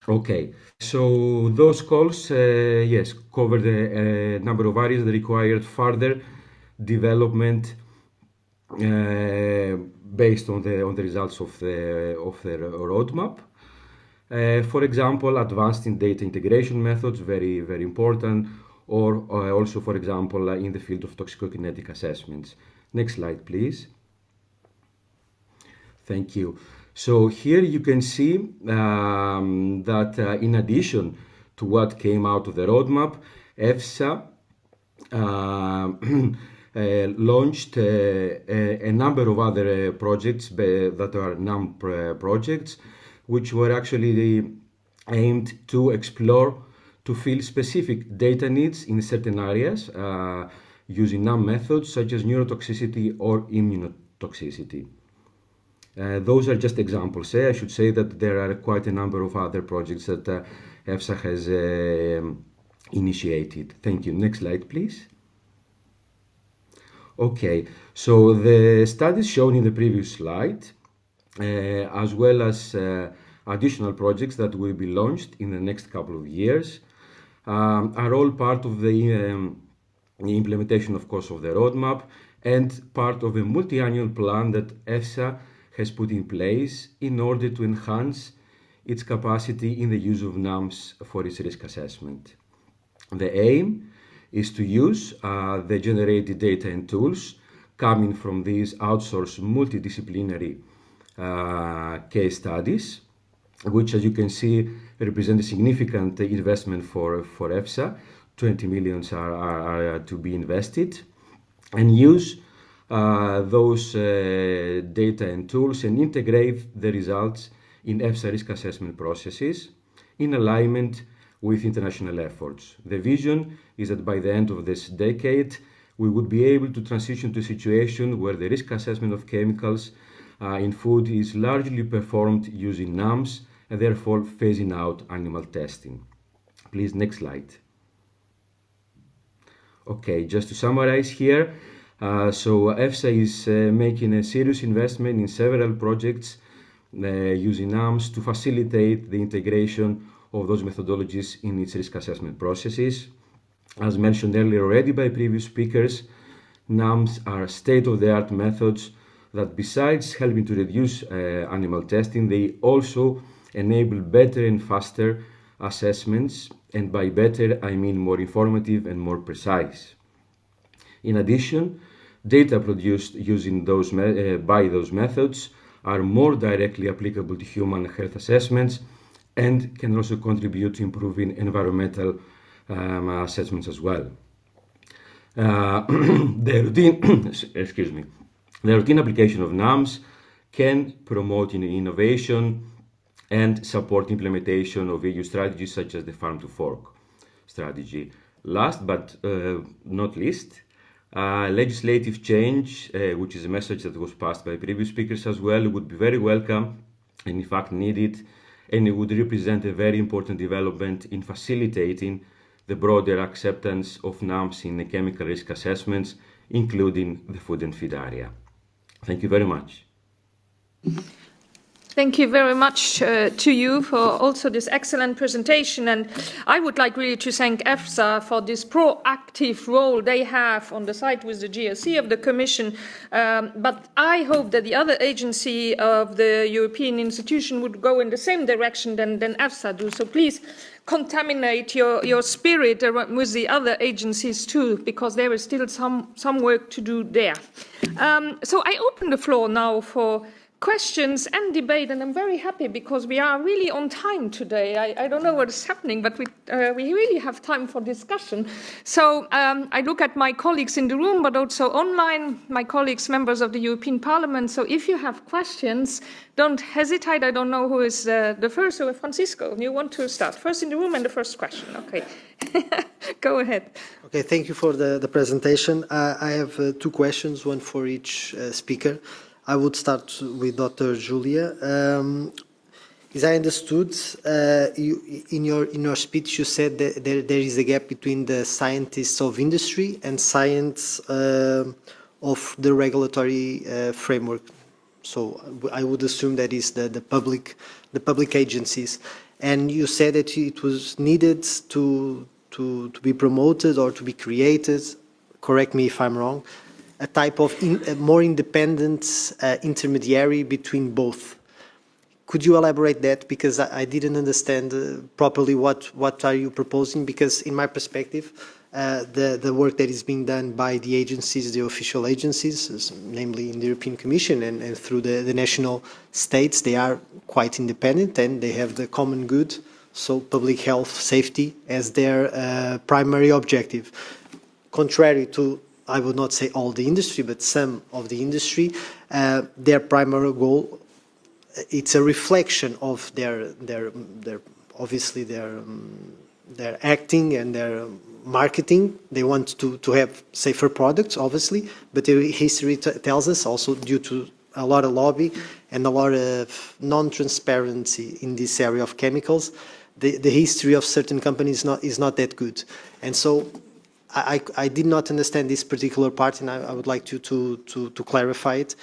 Okay, so those calls, yes, covered a number of areas that required further development based on the results of the roadmap. For example, advanced in data integration methods, very important, or also, for example, in the field of toxicokinetic assessments. Next slide, please. Thank you. So here you can see that in addition to what came out of the roadmap, EFSA launched a number of other projects that are NAM projects, which were actually aimed to explore, to fill specific data needs in certain areas using NAM methods such as neurotoxicity or immunotoxicity. Those are just examples. I should say that there are quite a number of other projects that EFSA has initiated. Thank you. Next slide, please. Okay, so the studies shown in the previous slide, as well as additional projects that will be launched in the next couple of years, are all part of the implementation, of course, of the roadmap and part of a multi-annual plan that EFSA has put in place in order to enhance its capacity in the use of NAMs for its risk assessment. The aim is to use the generated data and tools coming from these outsourced multidisciplinary case studies, which, as you can see, represent a significant investment for EFSA. 20 million are to be invested, and use those data and tools and integrate the results in EFSA risk assessment processes in alignment with international efforts. The vision is that by the end of this decade, we would be able to transition to a situation where the risk assessment of chemicals in food is largely performed using NAMs and therefore phasing out animal testing. Please, next slide. Okay, just to summarize here, so EFSA is making a serious investment in several projects using NAMs to facilitate the integration of those methodologies in its risk assessment processes. As mentioned earlier already by previous speakers, NAMs are state-of-the-art methods that, besides helping to reduce animal testing, they also enable better and faster assessments, and by better I mean more informative and more precise. In addition, data produced using by those methods are more directly applicable to human health assessments and can also contribute to improving environmental assessments as well. The routine, excuse me, the routine application of NAMs can promote innovation and support implementation of EU strategies such as the Farm to Fork strategy. Last but not least, legislative change, which is a message that was passed by previous speakers as well, would be very welcome and in fact needed, and it would represent a very important development in facilitating the broader acceptance of NAMs in the chemical risk assessments, including the food and feed area. Thank you very much. Thank you very much to you for also this excellent presentation. And I would like really to thank EFSA for this proactive role they have on the side with the GRC of the Commission. But I hope that the other agency of the European institution would go in the same direction than EFSA do. So please contaminate your spirit with the other agencies too, because there is still some work to do there. So I open the floor now for questions and debate, and I'm very happy because we are really on time today. I don't know what is happening, but we really have time for discussion. So I look at my colleagues in the room, but also online, my colleagues, members of the European Parliament. So if you have questions, don't hesitate. I don't know who is the first. So Francisco, you want to start? First in the room and the first question. Okay. Go ahead. Okay, thank you for the presentation. I have two questions, one for each speaker. I would start with Dr. Julia. As I understood, in your speech, you said that there is a gap between the scientists of industry and science of the regulatory framework. So I would assume that is the public agencies. And you said that it was needed to be promoted or to be created. Correct me if I'm wrong. A type of more independent intermediary between both. Could you elaborate that? Because I didn't understand properly what are you proposing, because in my perspective, the work that is being done by the agencies, the official agencies, namely in the European Commission and through the national states, they are quite independent and they have the common good, so public health, safety as their primary objective. Contrary to, I would not say all the industry, but some of the industry, their primary goal, it's a reflection of their obviously their acting and their marketing. They want to have safer products, obviously, but the history tells us also, due to a lot of lobby and a lot of non-transparency in this area of chemicals, the history of certain companies is not that good. And so I did not understand this particular part, and I would like you to clarify it,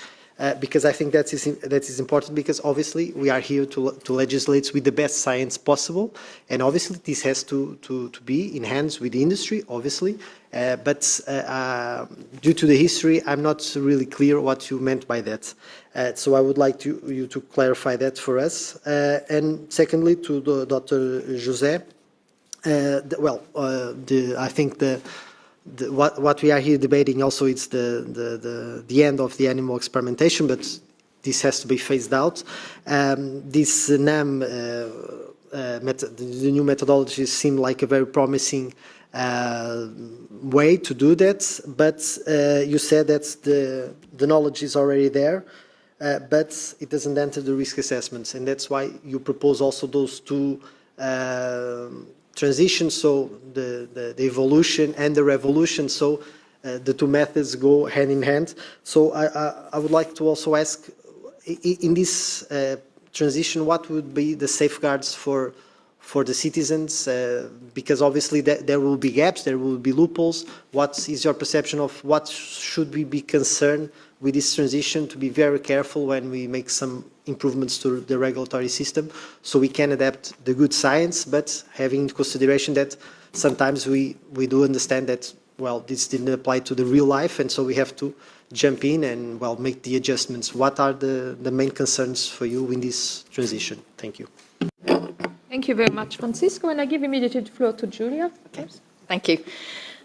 because I think that is important, because obviously we are here to legislate with the best science possible, and obviously this has to be in hands with the industry, obviously, but due to the history, I'm not really clear what you meant by that. So I would like you to clarify that for us. And secondly, to Dr. José. I think what we are here debating also is the end of the animal experimentation, but this has to be phased out. This NAM, the new methodologies seem like a very promising way to do that, but you said that the knowledge is already there, but it doesn't enter the risk assessments, and that's why you propose also those two transition, so the evolution and the revolution, so the two methods go hand in hand. So I would like to also ask, in this transition, what would be the safeguards for the citizens? Because obviously there will be gaps, there will be loopholes. What is your perception of what should we be concerned with this transition, to be very careful when we make some improvements to the regulatory system, so we can adapt the good science, but having in consideration that sometimes we do understand that, well, this didn't apply to the real life, and so we have to jump in and, well, make the adjustments. What are the main concerns for you in this transition? Thank you. Thank you very much, Francisco, and I give immediately the floor to Julia. Okay. Thank you.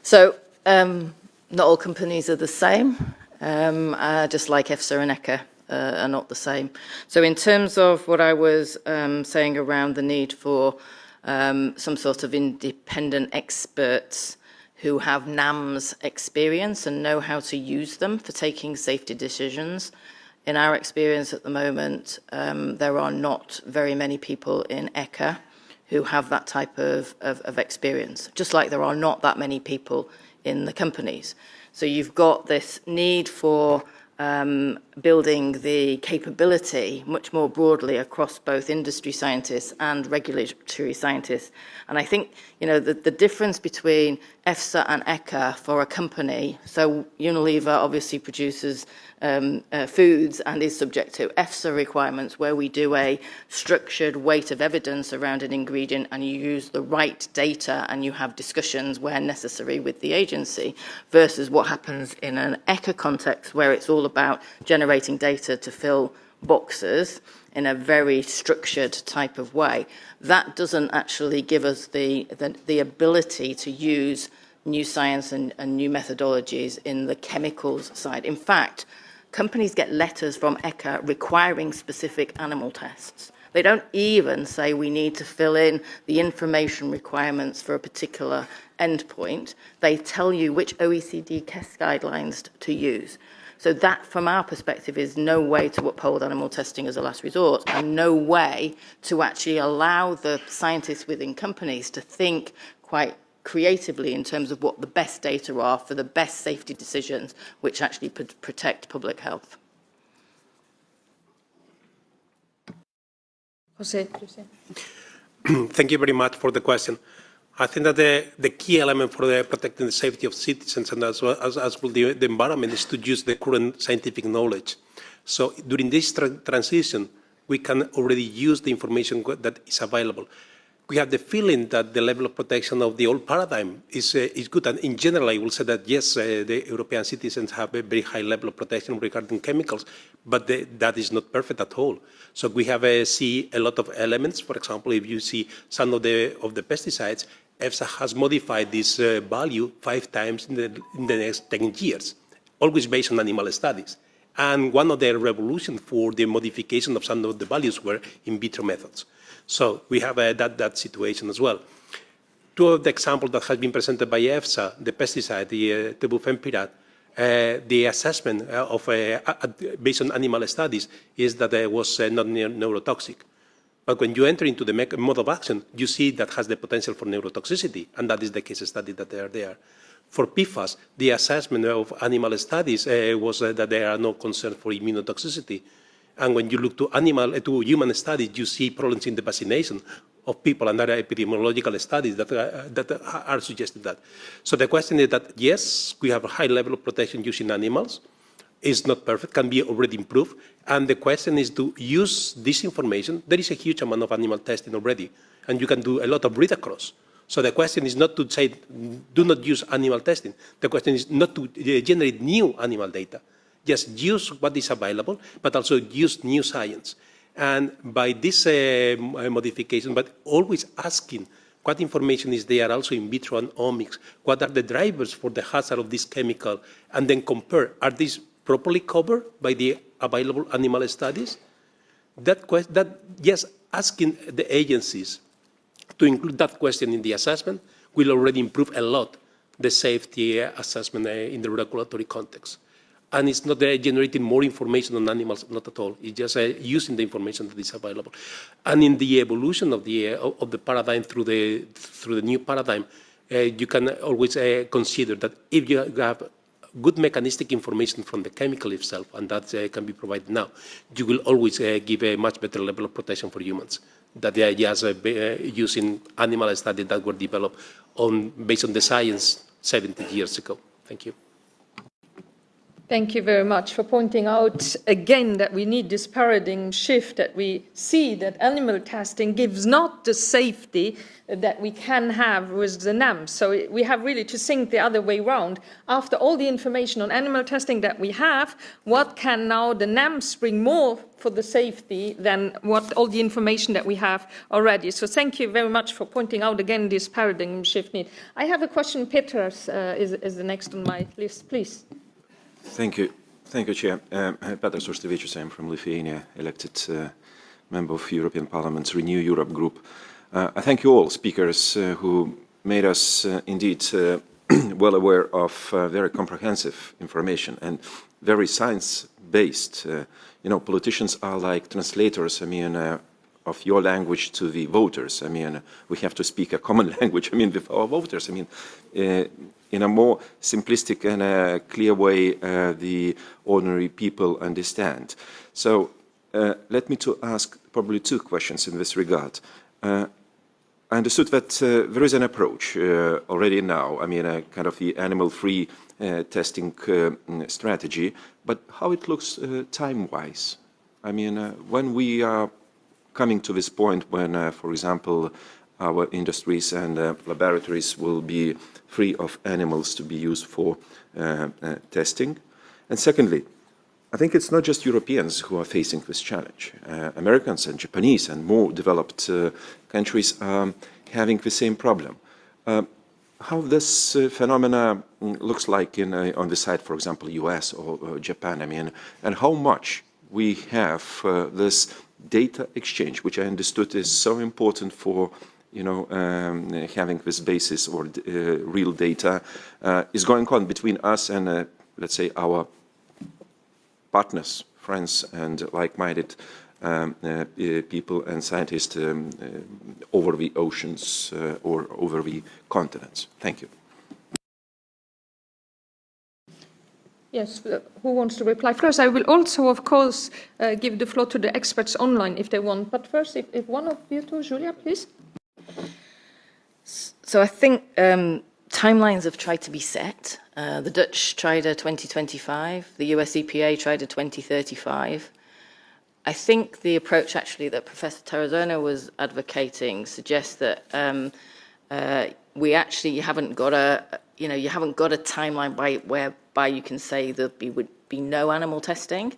So not all companies are the same, just like EFSA and ECHA are not the same. So in terms of what I was saying around the need for some sort of independent experts who have NAMS experience and know how to use them for taking safety decisions. In our experience at the moment, there are not very many people in ECHA who have that type of experience, just like there are not that many people in the companies. So you've got this need for building the capability much more broadly across both industry scientists and regulatory scientists. And I think, you know, the difference between EFSA and ECHA for a company, so Unilever obviously produces foods and is subject to EFSA requirements where we do a structured weight of evidence around an ingredient and you use the right data and you have discussions where necessary with the agency, versus what happens in an ECHA context where it's all about generating data to fill boxes in a very structured type of way. That doesn't actually give us the ability to use new science and new methodologies in the chemicals side. In fact, companies get letters from ECHA requiring specific animal tests. They don't even say we need to fill in the information requirements for a particular endpoint. They tell you which OECD test guidelines to use. So that, from our perspective, is no way to uphold animal testing as a last resort, and no way to actually allow the scientists within companies to think quite creatively in terms of what the best data are for the best safety decisions which actually protect public health. Jose, please. Thank you very much for the question. I think that the key element for protecting the safety of citizens and as well as the environment is to use the current scientific knowledge. So during this transition, we can already use the information that is available. We have the feeling that the level of protection of the old paradigm is good. And in general, I will say that, yes, the European citizens have a very high level of protection regarding chemicals, but that is not perfect at all. So we have see a lot of elements. For example, if you see some of the pesticides, EFSA has modified this value 5 times in the next 10 years, always based on animal studies. And one of the revolutions for the modification of some of the values were in vitro methods. So we have that situation as well. 2 of the examples that have been presented by EFSA, the pesticide, the tebufenpirat, the assessment of based on animal studies is that it was not neurotoxic. But when you enter into the mode of action, you see that has the potential for neurotoxicity, and that is the case study that they are there. For PFAS, the assessment of animal studies was that there are no concerns for immunotoxicity. And when you look to human studies, you see problems in the vaccination of people, and there are epidemiological studies that are suggesting that. So the question is that, yes, we have a high level of protection using animals. It's not perfect, can be already improved. And the question is to use this information. There is a huge amount of animal testing already, and you can do a lot of read across. So the question is not to say, do not use animal testing. The question is not to generate new animal data. Just use what is available, but also use new science. And by this modification, but always asking what information is there also in vitro and omics, what are the drivers for the hazard of this chemical, and then compare, are these properly covered by the available animal studies? Yes, asking the agencies to include that question in the assessment will already improve a lot the safety assessment in the regulatory context. And it's not generating more information on animals, not at all. It's just using the information that is available. And in the evolution of the paradigm through the new paradigm, you can always consider that if you have good mechanistic information from the chemical itself, and that can be provided now, you will always give a much better level of protection for humans. That they are just using animal studies that were developed based on the science 70 years ago. Thank you. Thank you very much for pointing out again that we need this paradigm shift, that we see that animal testing gives not the safety that we can have with the NAMs. So we have really to think the other way around. After all the information on animal testing that we have, what can now the NAMs bring more for the safety than what all the information that we have already? So thank you very much for pointing out again this paradigm shift need. I have a question. Petras is the next on my list, please. Thank you. Thank you, Chair. Petras Ostrevicius, I'm from Lithuania, elected member of European Parliament's Renew Europe group. I thank you all speakers who made us indeed well aware of very comprehensive information and very science-based. You know, politicians are like translators, I mean, of your language to the voters. I mean, we have to speak a common language, I mean, with our voters. I mean, in a more simplistic and clear way, the ordinary people understand. So let me to ask probably two questions in this regard. I understood that there is an approach already now, I mean, a kind of the animal-free testing strategy, but how it looks time-wise? I mean, when we are coming to this point when, for example, our industries and laboratories will be free of animals to be used for testing. And secondly, I think it's not just Europeans who are facing this challenge. Americans and Japanese and more developed countries are having the same problem. How this phenomena looks like on the side, for example, US or Japan, I mean, and how much we have this data exchange, which I understood is so important for, you know, having this basis or real data, is going on between us and, let's say, our partners, friends, and like-minded people and scientists over the oceans or over the continents. Thank you. Yes, who wants to reply first? I will also, of course, give the floor to the experts online if they want. But first, if one of you two, Julia, please. So I think timelines have tried to be set. The Dutch tried a 2025, the US EPA tried a 2035. I think the approach actually that Professor Tarazona was advocating suggests that we actually haven't got a, you haven't got a timeline whereby you can say there would be no animal testing.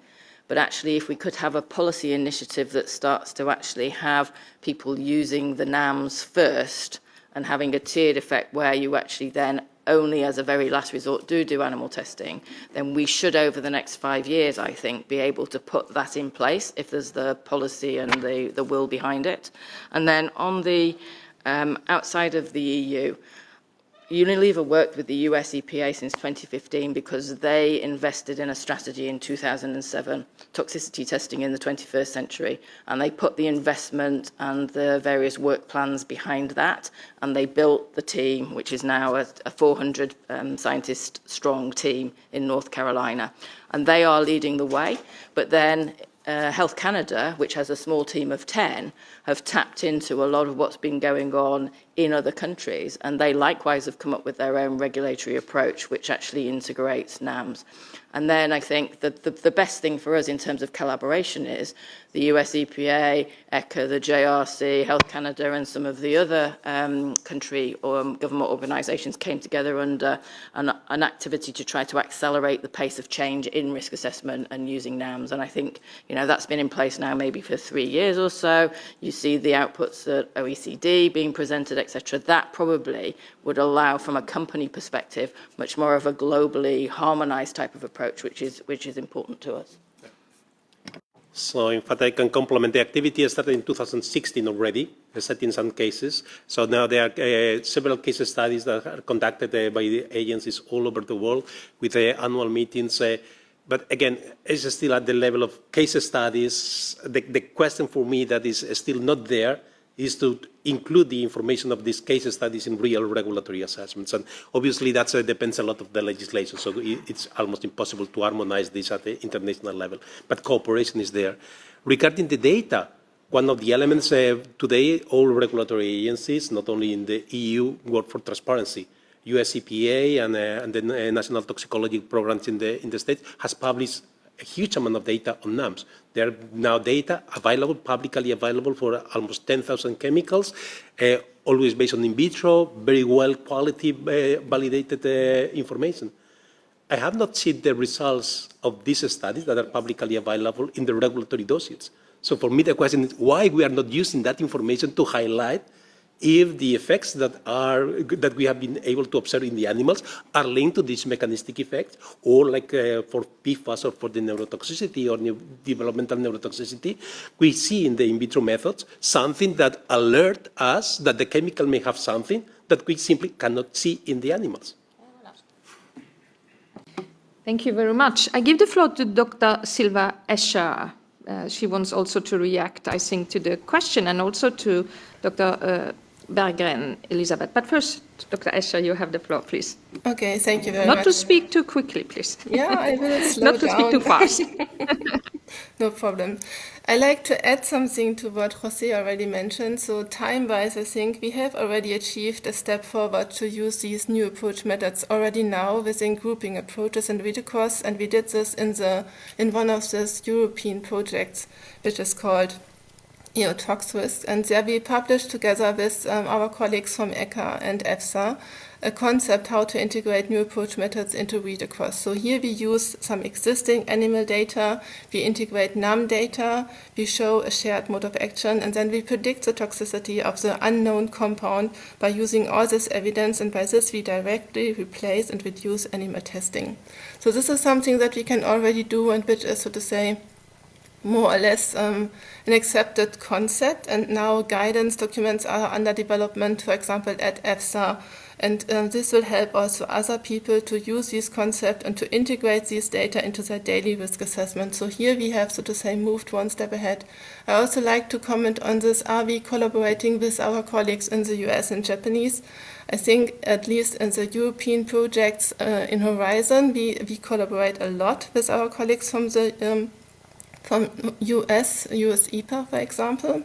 But actually, if we could have a policy initiative that starts to actually have people using the NAMs first and having a tiered effect where you actually then only as a very last resort do animal testing, then we should over the next 5 years, I think, be able to put that in place if there's the policy and the will behind it. And then on the outside of the EU, Unilever worked with the US EPA since 2015 because they invested in a strategy in 2007, toxicity testing in the 21st century, and they put the investment and the various work plans behind that, and they built the team, which is now a 400 scientist strong team in North Carolina, and they are leading the way. But then Health Canada, which has a small team of 10, have tapped into a lot of what's been going on in other countries, and they likewise have come up with their own regulatory approach, which actually integrates NAMs. And then I think that the best thing for us in terms of collaboration is the US EPA, ECHA, the JRC, Health Canada, and some of the other country or government organisations came together under an activity to try to accelerate the pace of change in risk assessment and using NAMs. And I think, that's been in place now maybe for 3 years or so. You see the outputs at OECD being presented, etc. That probably would allow, from a company perspective, much more of a globally harmonised type of approach, which is important to us. So, in fact, I can complement the activity started in 2016 already, set in some cases. So now there are several case studies that are conducted by the agencies all over the world with annual meetings. But again, it's still at the level of case studies. The question for me that is still not there is to include the information of these case studies in real regulatory assessments. And obviously that depends a lot of the legislation, so it's almost impossible to harmonize this at the international level. But cooperation is there. Regarding the data, one of the elements today, all regulatory agencies, not only in the EU, work for transparency. US EPA and the National Toxicology Programs in the States has published a huge amount of data on NAMs. There are now data available, publicly available for almost 10,000 chemicals, always based on in vitro, very well quality validated information. I have not seen the results of these studies that are publicly available in the regulatory dossiers. So for me, the question is why we are not using that information to highlight if the effects that we have been able to observe in the animals are linked to these mechanistic effects, or like for PFAS or for the neurotoxicity or developmental neurotoxicity, we see in the in vitro methods something that alert us that the chemical may have something that we simply cannot see in the animals. Thank you very much. I give the floor to Dr. Silva Escher. She wants also to react, I think, to the question, and also to Dr. Berggren, Elisabeth. But first, Dr. Escher, you have the floor, please. Okay, thank you very much. Not to speak too quickly, please. Yeah, I will slow Not to down. speak too fast. No problem. I like to add something to what Jose already mentioned. So time-wise, I think we have already achieved a step forward to use these new approach methods already now within grouping approaches in Vidicos, and we did this in one of these European projects, which is called EOToxRisk, and there we published together with our colleagues from ECHA and EFSA a concept how to integrate new approach methods into read-across. So here we use some existing animal data, we integrate NAM data, we show a shared mode of action, and then we predict the toxicity of the unknown compound by using all this evidence, and by this we directly replace and reduce animal testing. So this is something that we can already do, and which is, so to say, more or less an accepted concept, and now guidance documents are under development, for example, at EFSA, and this will help also other people to use this concept and to integrate these data into their daily risk assessment. So here we have, so to say, moved one step ahead. I also like to comment on this. Are we collaborating with our colleagues in the US and Japanese? I think at least in the European projects in Horizon, we collaborate a lot with our colleagues from the from US EPA, for example,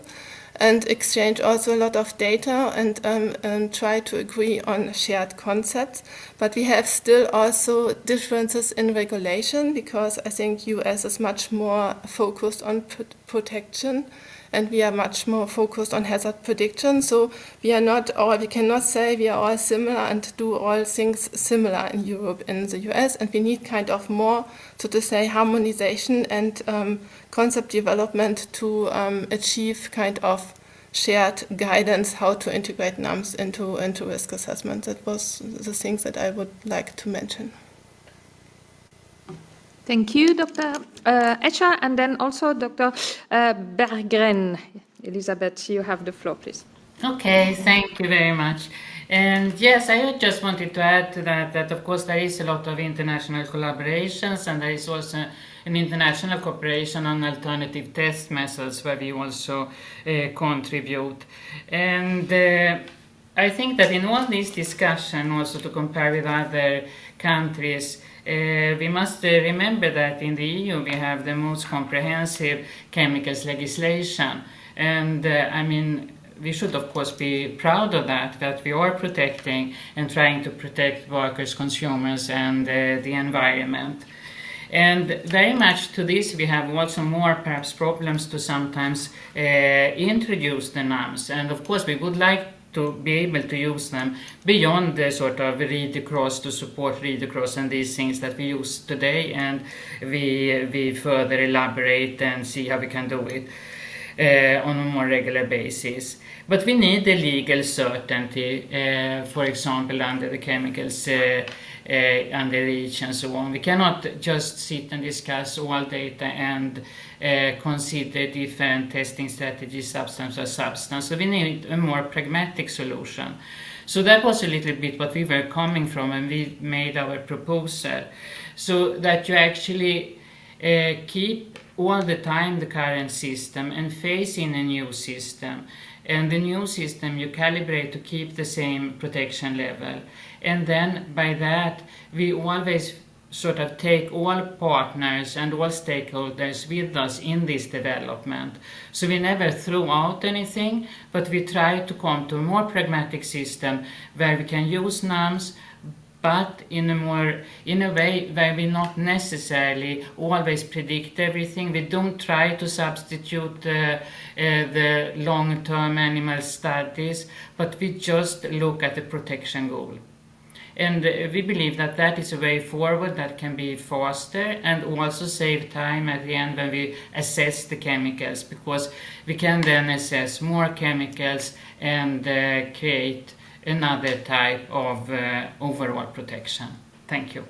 and exchange also a lot of data and try to agree on shared concepts. But we have still also differences in regulation, because I think US is much more focused on protection, and we are much more focused on hazard prediction. So we cannot say we are all similar and do all things similar in Europe and the US, and we need kind of more, so to say, harmonization and concept development to achieve kind of shared guidance how to integrate NAMs into risk assessment. That was the things that I would like to mention. Thank you, Dr. Escher, and then also Dr. Berggren. Elisabeth, you have the floor, please. Okay, thank you very much. And yes, I just wanted to add to that of course there is a lot of international collaborations, and there is also an international cooperation on alternative test methods where we also contribute. And I think that in all this discussion, also to compare with other countries, we must remember that in the EU we have the most comprehensive chemicals legislation, and I mean, we should of course be proud of that we are protecting and trying to protect workers, consumers, and the environment. And very much to this we have also more perhaps problems to sometimes introduce the NAMs, and of course we would like to be able to use them beyond the sort of read-across to support read-across and these things that we use today, and we further elaborate and see how we can do it on a more regular basis. But we need the legal certainty, for example, under the chemicals under REACH and so on. We cannot just sit and discuss all data and consider different testing strategies, substance by substance. So we need a more pragmatic solution. So that was a little bit what we were coming from when we made our proposal. So that you actually keep all the time the current system and phase in a new system. And the new system you calibrate to keep the same protection level. And then by that, we always sort of take all partners and all stakeholders with us in this development. So we never throw out anything, but we try to come to a more pragmatic system where we can use NAMs, but in a way where we not necessarily always predict everything. We don't try to substitute the long-term animal studies, but we just look at the protection goal. And we believe that that is a way forward that can be faster and also save time at the end when we assess the chemicals, because we can then assess more chemicals and create another type of overall protection. Thank you.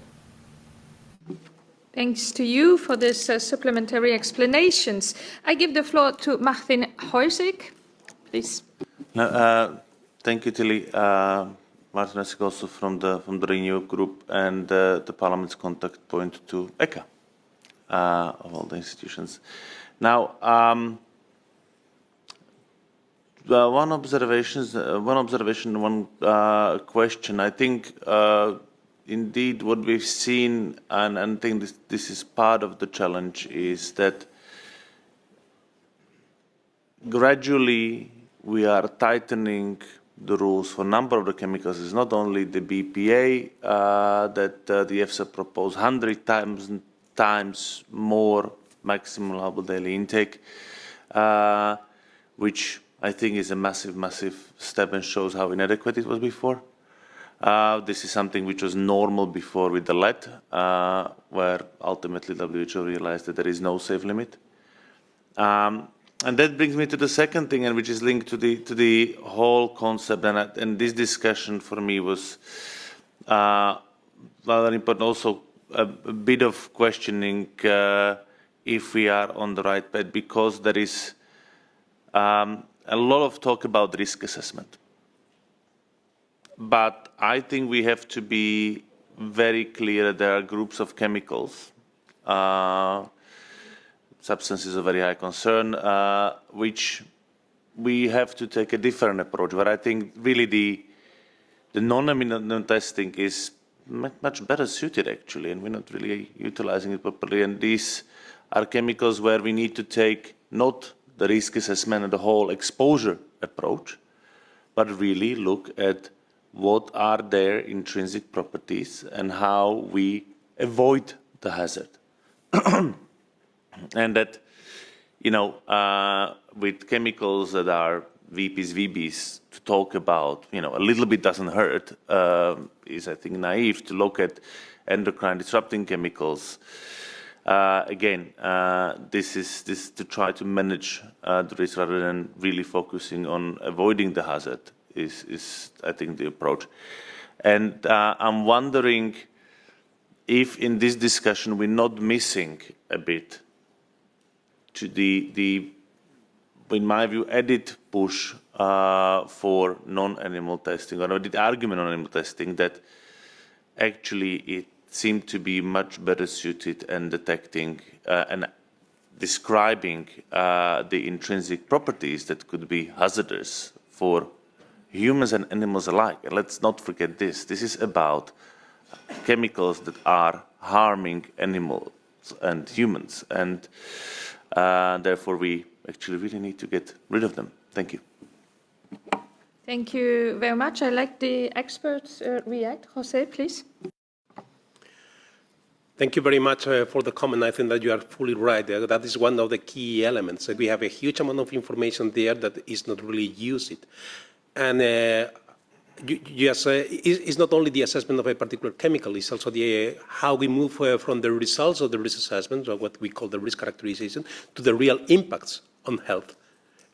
Thanks to you for this supplementary explanations. I give the floor to Martin Heusig, please. Thank you, Tilly. Martin Heusig also from the Renew Group and the Parliament's contact point to ECHA of all the institutions. Now, one observation, one question. I think indeed what we've seen, and I think this is part of the challenge, is that gradually we are tightening the rules for a number of the chemicals. It's not only the BPA that the EFSA proposed, 100 times more maximum allowable daily intake, which I think is a massive step and shows how inadequate it was before. This is something which was normal before with the lead, where ultimately WHO realized that there is no safe limit. And that brings me to the second thing, and which is linked to the whole concept. And this discussion for me was rather important. Also, a bit of questioning if we are on the right path, because there is a lot of talk about risk assessment. But I think we have to be very clear that there are groups of chemicals, substances of very high concern, which we have to take a different approach. But I think really the non-amino testing is much better suited, actually, and we're not really utilizing it properly. And these are chemicals where we need to take not the risk assessment and the whole exposure approach, but really look at what are their intrinsic properties and how we avoid the hazard. And that, you know, with chemicals that are VPs, VBs, to talk about, you know, a little bit doesn't hurt, is, I think, naive to look at endocrine disrupting chemicals. Again, this is to try to manage the risk rather than really focusing on avoiding the hazard is I think, the approach. And I'm wondering if in this discussion we're not missing a bit to the in my view, added push for non-animal testing, or the argument on animal testing that actually it seemed to be much better suited in detecting and describing the intrinsic properties that could be hazardous for humans and animals alike. And let's not forget this. This is about chemicals that are harming animals and humans, and therefore we actually really need to get rid of them. Thank you. Thank you very much. I'd like the experts react. José, please. Thank you very much for the comment. I think that you are fully right. That is one of the key elements. We have a huge amount of information there that is not really used. And yes, it's not only the assessment of a particular chemical, it's also the how we move from the results of the risk assessment, or what we call the risk characterization, to the real impacts on health.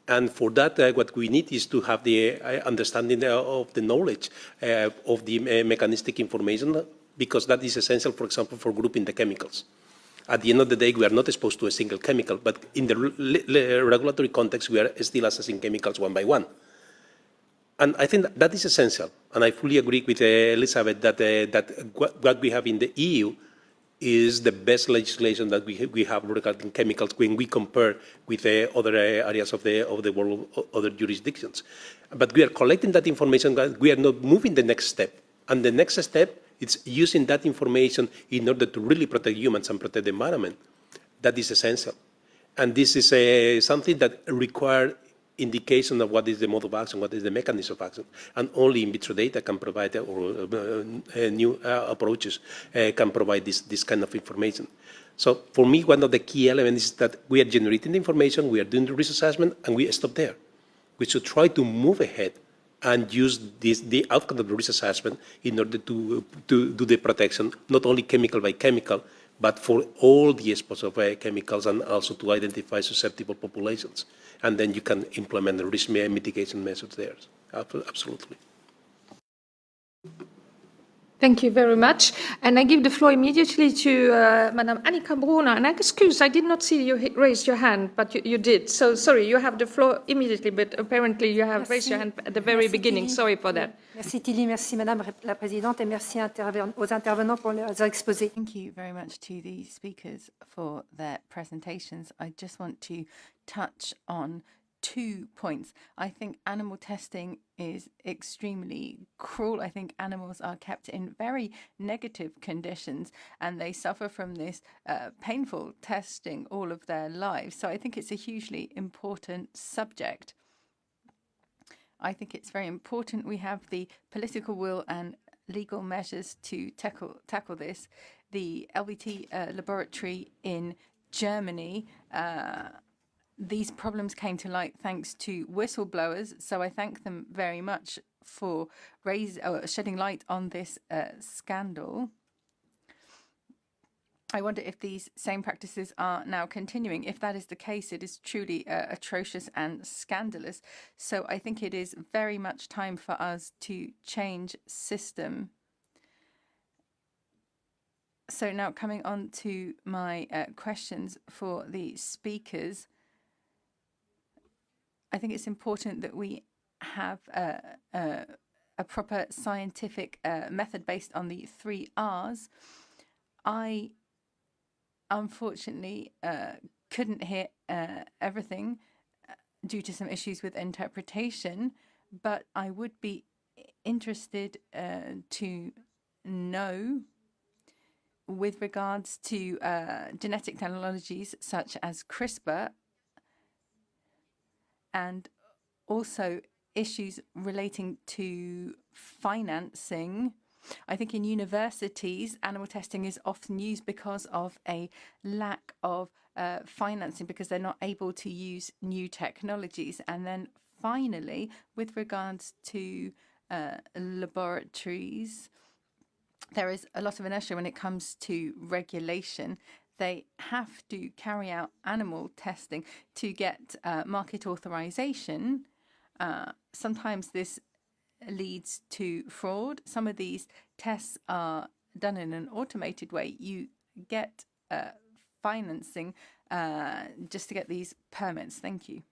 And for that, what we need is to have the understanding of the knowledge of the mechanistic information, because that is essential, for example, for grouping the chemicals. At the end of the day, we are not exposed to a single chemical, but in the regulatory context, we are still assessing chemicals one by one. And I think that is essential. And I fully agree with Elizabeth that what we have in the EU is the best legislation that we have regarding chemicals when we compare with other areas of the world, other jurisdictions. But we are collecting that information, but we are not moving the next step. And the next step is using that information in order to really protect humans and protect the environment. That is essential. And this is something that requires indication of what is the mode of action, what is the mechanism of action. And only in vitro data can provide, or new approaches can provide this kind of information. So for me, one of the key elements is that we are generating the information, we are doing the risk assessment, and we stop there. We should try to move ahead and use the outcome of the risk assessment in order to do the protection, not only chemical by chemical, but for all the exposure of chemicals, and also to identify susceptible populations. And then you can implement the risk mitigation measures there. Absolutely. Thank you very much. And I give the floor immediately to Madame Annika Brunner. And excuse, I did not see you raise your hand, but you did. So sorry, you have the floor immediately, but apparently you have raised your hand at the very beginning. Tilly. Sorry for that. Merci Tilly, merci Madame la Présidente et merci aux intervenants pour leurs exposés. Thank you very much to the speakers for their presentations. I just want to touch on 2 points. I think animal testing is extremely cruel. I think animals are kept in very negative conditions and they suffer from this painful testing all of their lives. So I think it's a hugely important subject. I think it's very important we have the political will and legal measures to tackle this. The LBT laboratory in Germany, these problems came to light thanks to whistleblowers, so I thank them very much for shedding light on this scandal. I wonder if these same practices are now continuing. If that is the case, it is truly atrocious and scandalous. So I think it is very much time for us to change system. So now coming on to my questions for the speakers. I think it's important that we have a proper scientific method based on the 3 R's. I unfortunately couldn't hear everything due to some issues with interpretation, but I would be interested to know with regards to genetic technologies such as CRISPR, and also issues relating to financing. I think in universities, animal testing is often used because of a lack of financing, because they're not able to use new technologies. And then finally, with regards to laboratories, there is a lot of inertia when it comes to regulation. They have to carry out animal testing to get market authorization. Sometimes this leads to fraud. Some of these tests are done in an automated way. You get financing just to get these permits. Thank you.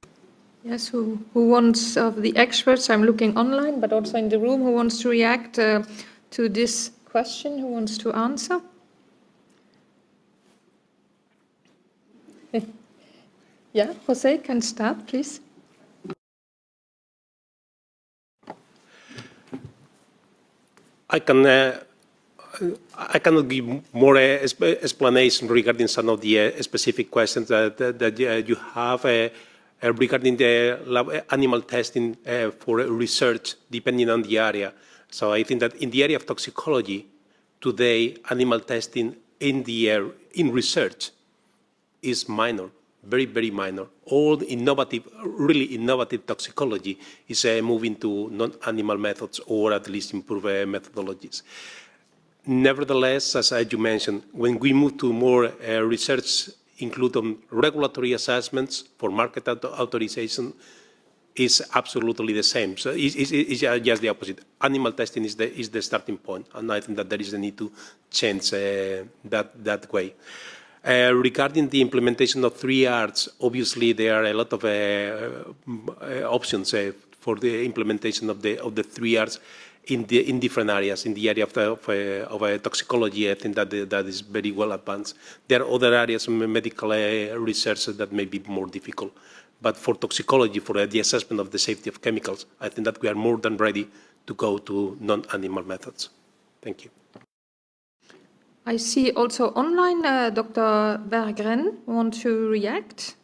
Yes, who wants of the experts? I'm looking online, but also in the room. Who wants to react to this question? Who wants to answer? Yeah, Jose can start, please. I cannot give more explanation regarding some of the specific questions that you have regarding the animal testing for research, depending on the area. So I think that in the area of toxicology, today, animal testing in research is minor, very, very minor. All innovative, really innovative toxicology is moving to non-animal methods, or at least improved methodologies. Nevertheless, as you mentioned, when we move to more research, including regulatory assessments for market authorization, is absolutely the same. So it's just the opposite. Animal testing is the starting point, and I think that there is a need to change that way. Regarding the implementation of 3 R's, obviously there are a lot of options for the implementation of the 3 R's in different areas. In the area of toxicology, I think that is very well advanced. There are other areas of medical research that may be more difficult. But for toxicology, for the assessment of the safety of chemicals, I think that we are more than ready to go to non-animal methods. Thank you. I see also online Dr. Berggren want to react.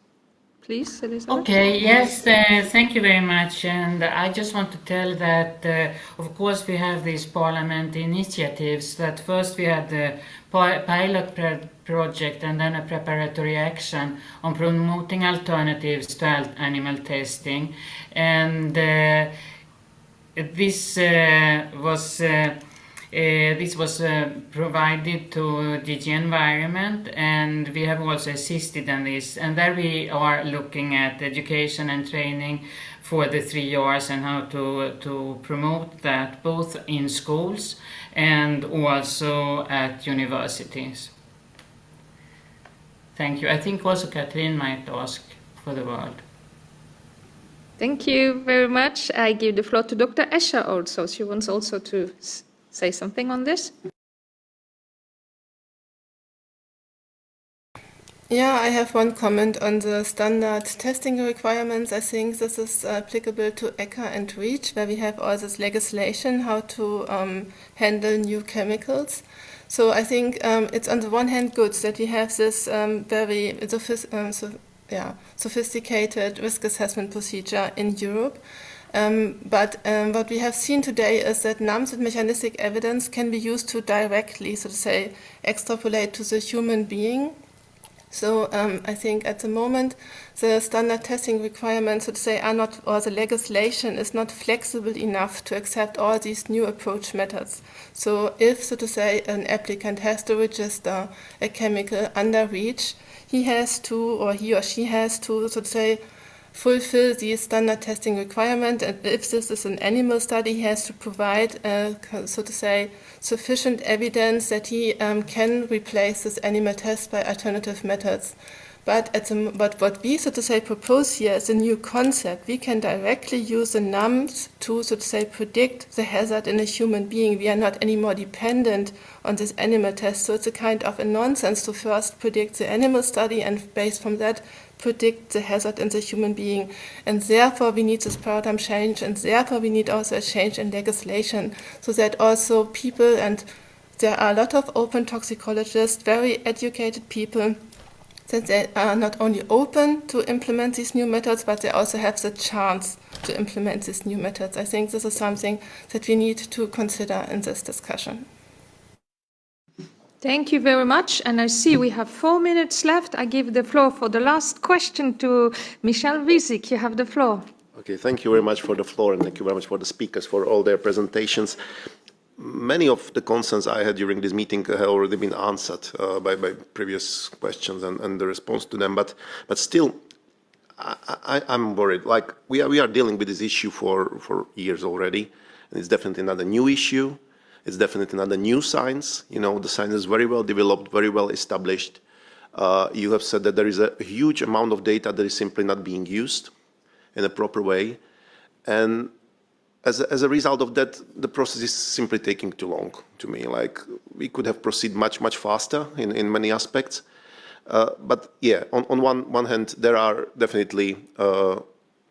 Please, Elizabeth. Okay, yes, thank you very much. And I just want to tell that, of course, we have these parliament initiatives. That first we had the pilot project and then a preparatory action on promoting alternatives to animal testing. And This was provided to DG Environment, and we have also assisted in this. And there we are looking at education and training for the 3 Rs and how to promote that both in schools and also at universities. Thank you. I think also Catherine might ask for the word. Thank you very much. I give the floor to Dr. Escher also. She wants also to say something on this. Yeah, I have one comment on the standard testing requirements. I think this is applicable to ECHA and REACH, where we have all this legislation how to handle new chemicals. So I think it's on the one hand good that we have this very sophisticated risk assessment procedure in Europe. But what we have seen today is that NAMs with mechanistic evidence can be used to directly, so to say, extrapolate to the human being. So I think at the moment the standard testing requirements, so to say, are not, or the legislation is not flexible enough to accept all these new approach methods. So if, so to say, an applicant has to register a chemical under REACH, he has to, or he or she has to, so to say, fulfill the standard testing requirement, and if this is an animal study, he has to provide, so to say, sufficient evidence that he can replace this animal test by alternative methods. But what we, so to say, propose here is a new concept. We can directly use the NAMs to, so to say, predict the hazard in a human being. We are not anymore dependent on this animal test. So it's a kind of a nonsense to first predict the animal study and based from that predict the hazard in the human being. And therefore we need this paradigm change, and therefore we need also a change in legislation so that also people, and there are a lot of open toxicologists, very educated people, that they are not only open to implement these new methods, but they also have the chance to implement these new methods. I think this is something that we need to consider in this discussion. Thank you very much. And I see we have 4 minutes left. I give the floor for the last question to Michel Wiesig. You have the floor. Okay, thank you very much for the floor, and thank you very much for the speakers for all their presentations. Many of the concerns I had during this meeting have already been answered by previous questions and the response to them, but still, I'm worried. Like we are dealing with this issue for years already, and it's definitely not a new issue. It's definitely not a new science. You know, the science is very well developed, very well established. You have said that there is a huge amount of data that is simply not being used in a proper way, and as a result of that, the process is simply taking too long to me. Like we could have proceeded much faster in many aspects. But yeah, on one hand, there are definitely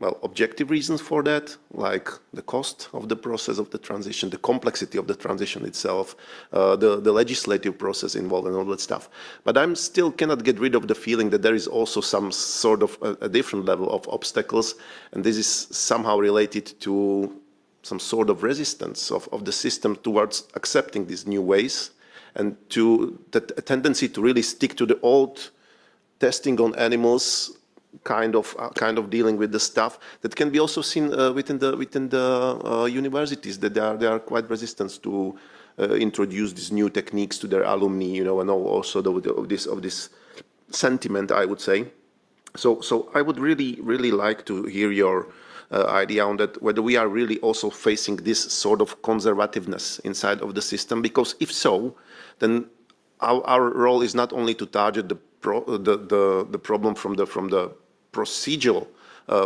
objective reasons for that, like the cost of the process of the transition, the complexity of the transition itself, the legislative process involved, and all that stuff. But I'm still cannot get rid of the feeling that there is also some sort of a different level of obstacles, and this is somehow related to some sort of resistance of the system towards accepting these new ways, and to a tendency to really stick to the old testing on animals kind of dealing with the stuff that can be also seen within the universities, that they are quite resistant to introduce these new techniques to their alumni, you know, and also of this sentiment, I would say. So I would really like to hear your idea on that, whether we are really also facing this sort of conservativeness inside of the system, because if so, then our role is not only to target the problem from the procedural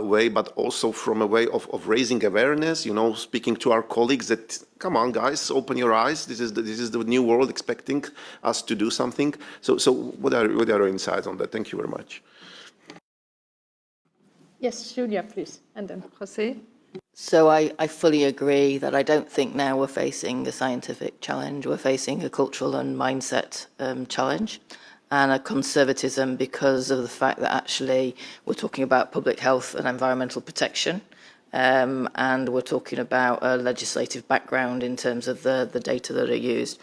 way, but also from a way of raising awareness, you know, speaking to our colleagues that, come on guys, open your eyes, this is the new world expecting us to do something. So what are your insights on that? Thank you very much. Yes, Julia, please, and then José. So I fully agree that I don't think now we're facing a scientific challenge. We're facing a cultural and mindset challenge, and a conservatism because of the fact that actually we're talking about public health and environmental protection, and we're talking about a legislative background in terms of the data that are used.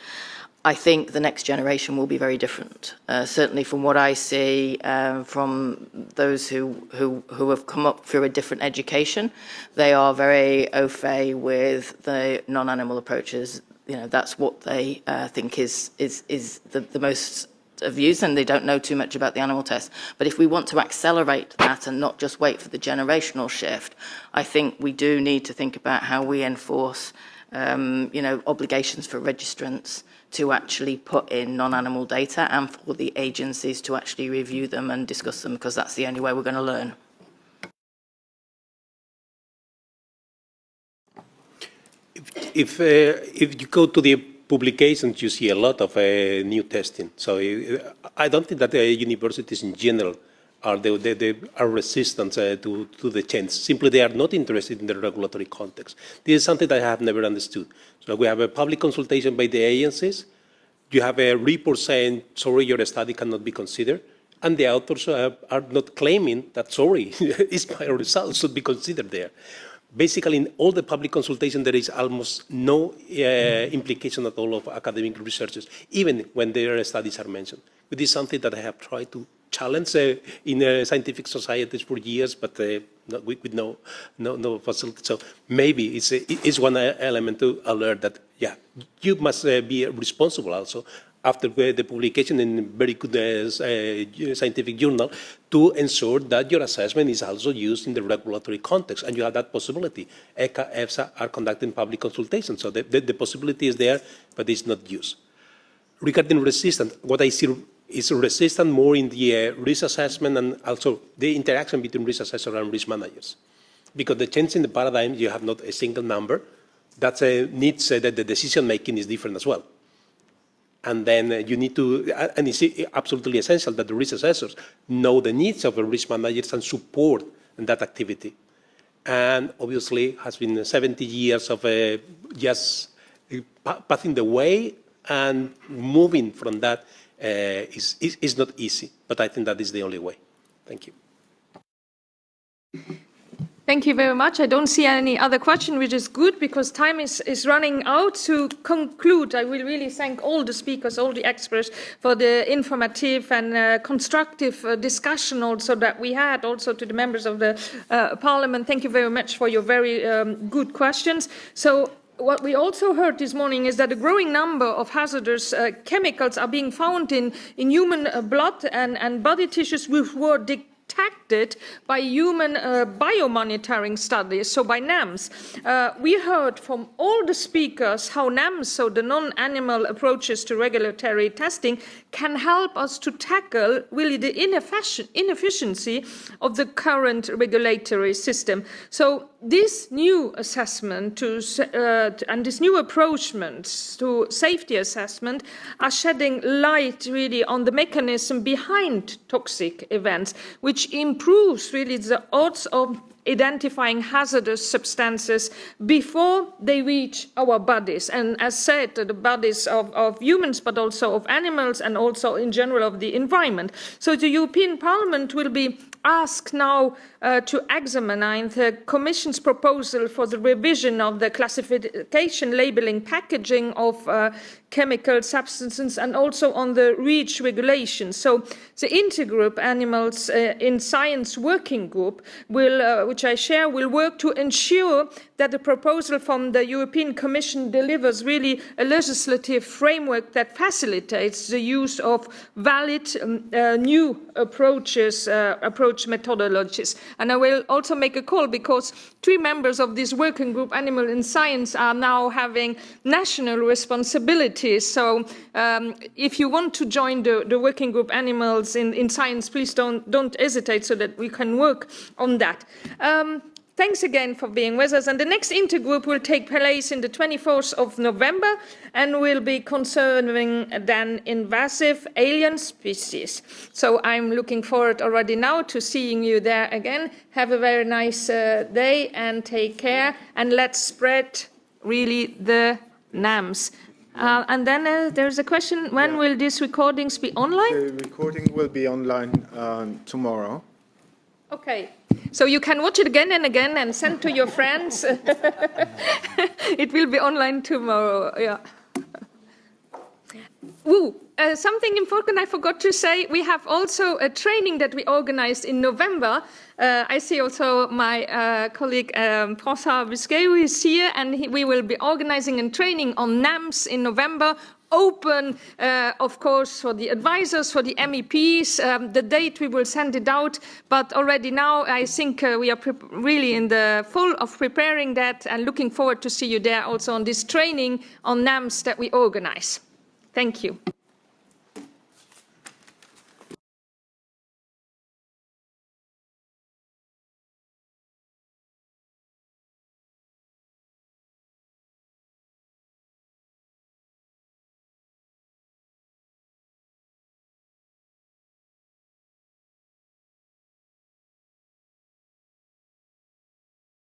I think the next generation will be very different. Certainly from what I see from those who have come up through a different education, they are very au fait with the non-animal approaches. You know, that's what they think is the most of use, and they don't know too much about the animal test. But if we want to accelerate that and not just wait for the generational shift, I think we do need to think about how we enforce obligations for registrants to actually put in non-animal data, and for the agencies to actually review them and discuss them, because that's the only way we're going to learn. If you go to the publications, you see a lot of new testing. So I don't think that universities in general are resistant to the change. Simply, they are not interested in the regulatory context. This is something that I have never understood. So we have a public consultation by the agencies. You have a report saying, sorry, your study cannot be considered. And the authors are not claiming that, sorry, it's my results should be considered there. Basically, in all the public consultation, there is almost no implication at all of academic researchers, even when their studies are mentioned. It is something that I have tried to challenge in scientific societies for years, but with no facility. So maybe it's one element to alert that, yeah, you must be responsible also after the publication in a very good scientific journal to ensure that your assessment is also used in the regulatory context, and you have that possibility. ECHA, EFSA are conducting public consultations, so the possibility is there, but it's not used. Regarding resistance, what I see is resistant more in the risk assessment and also the interaction between risk assessors and risk managers. Because the change in the paradigm, you have not a single number, that needs that the decision making is different as well. And then you need to, and it's absolutely essential that the risk assessors know the needs of the risk managers and support that activity. And obviously, has been 70 years of just passing the way, and moving from that is not easy. But I think that is the only way. Thank you. Thank you very much. I don't see any other question, which is good because time is running out. To conclude, I will really thank all the speakers, all the experts for the informative and constructive discussion also that we had, also to the members of the Parliament. Thank you very much for your very good questions. So what we also heard this morning is that a growing number of hazardous chemicals are being found in human blood and body tissues which were detected by human biomonitoring studies, so by NAMs. We heard from all the speakers how NAMs, so the non-animal approaches to regulatory testing, can help us to tackle really the inefficiency of the current regulatory system. So this new assessment and this new approachment to safety assessment are shedding light really on the mechanism behind toxic events, which improves really the odds of identifying hazardous substances before they reach our bodies. And as said, the bodies of humans, but also of animals, and also in general of the environment. So the European Parliament will be asked now to examine the Commission's proposal for the revision of the classification, labelling, packaging of chemical substances, and also on the REACH regulations. So the Intergroup Animals in Science Working Group, which I share, will work to ensure that the proposal from the European Commission delivers really a legislative framework that facilitates the use of valid new approach methodologies. And I will also make a call because 3 members of this working group, Animal in Science, are now having national responsibilities. So if you want to join the working group Animals in Science, please don't hesitate so that we can work on that. Thanks again for being with us. And the next intergroup will take place in the 24th of November and will be concerning then invasive alien species. So I'm looking forward already now to seeing you there again. Have a very nice day and take care. And let's spread really the NAMs. And then there's a question, when will these recordings be online? The recording will be online tomorrow. Okay, so you can watch it again and again and send to your friends. It will be online tomorrow, yeah. Something important I forgot to say, we have also a training that we organized in November. I see also my colleague François Busquet, who is here, and we will be organizing a training on NAMS in November, open, of course, for the advisors, for the MEPs. The date we will send it out, but already now I think we are really in the full of preparing that and looking forward to see you there also on this training on NAMS that we organize. Thank you.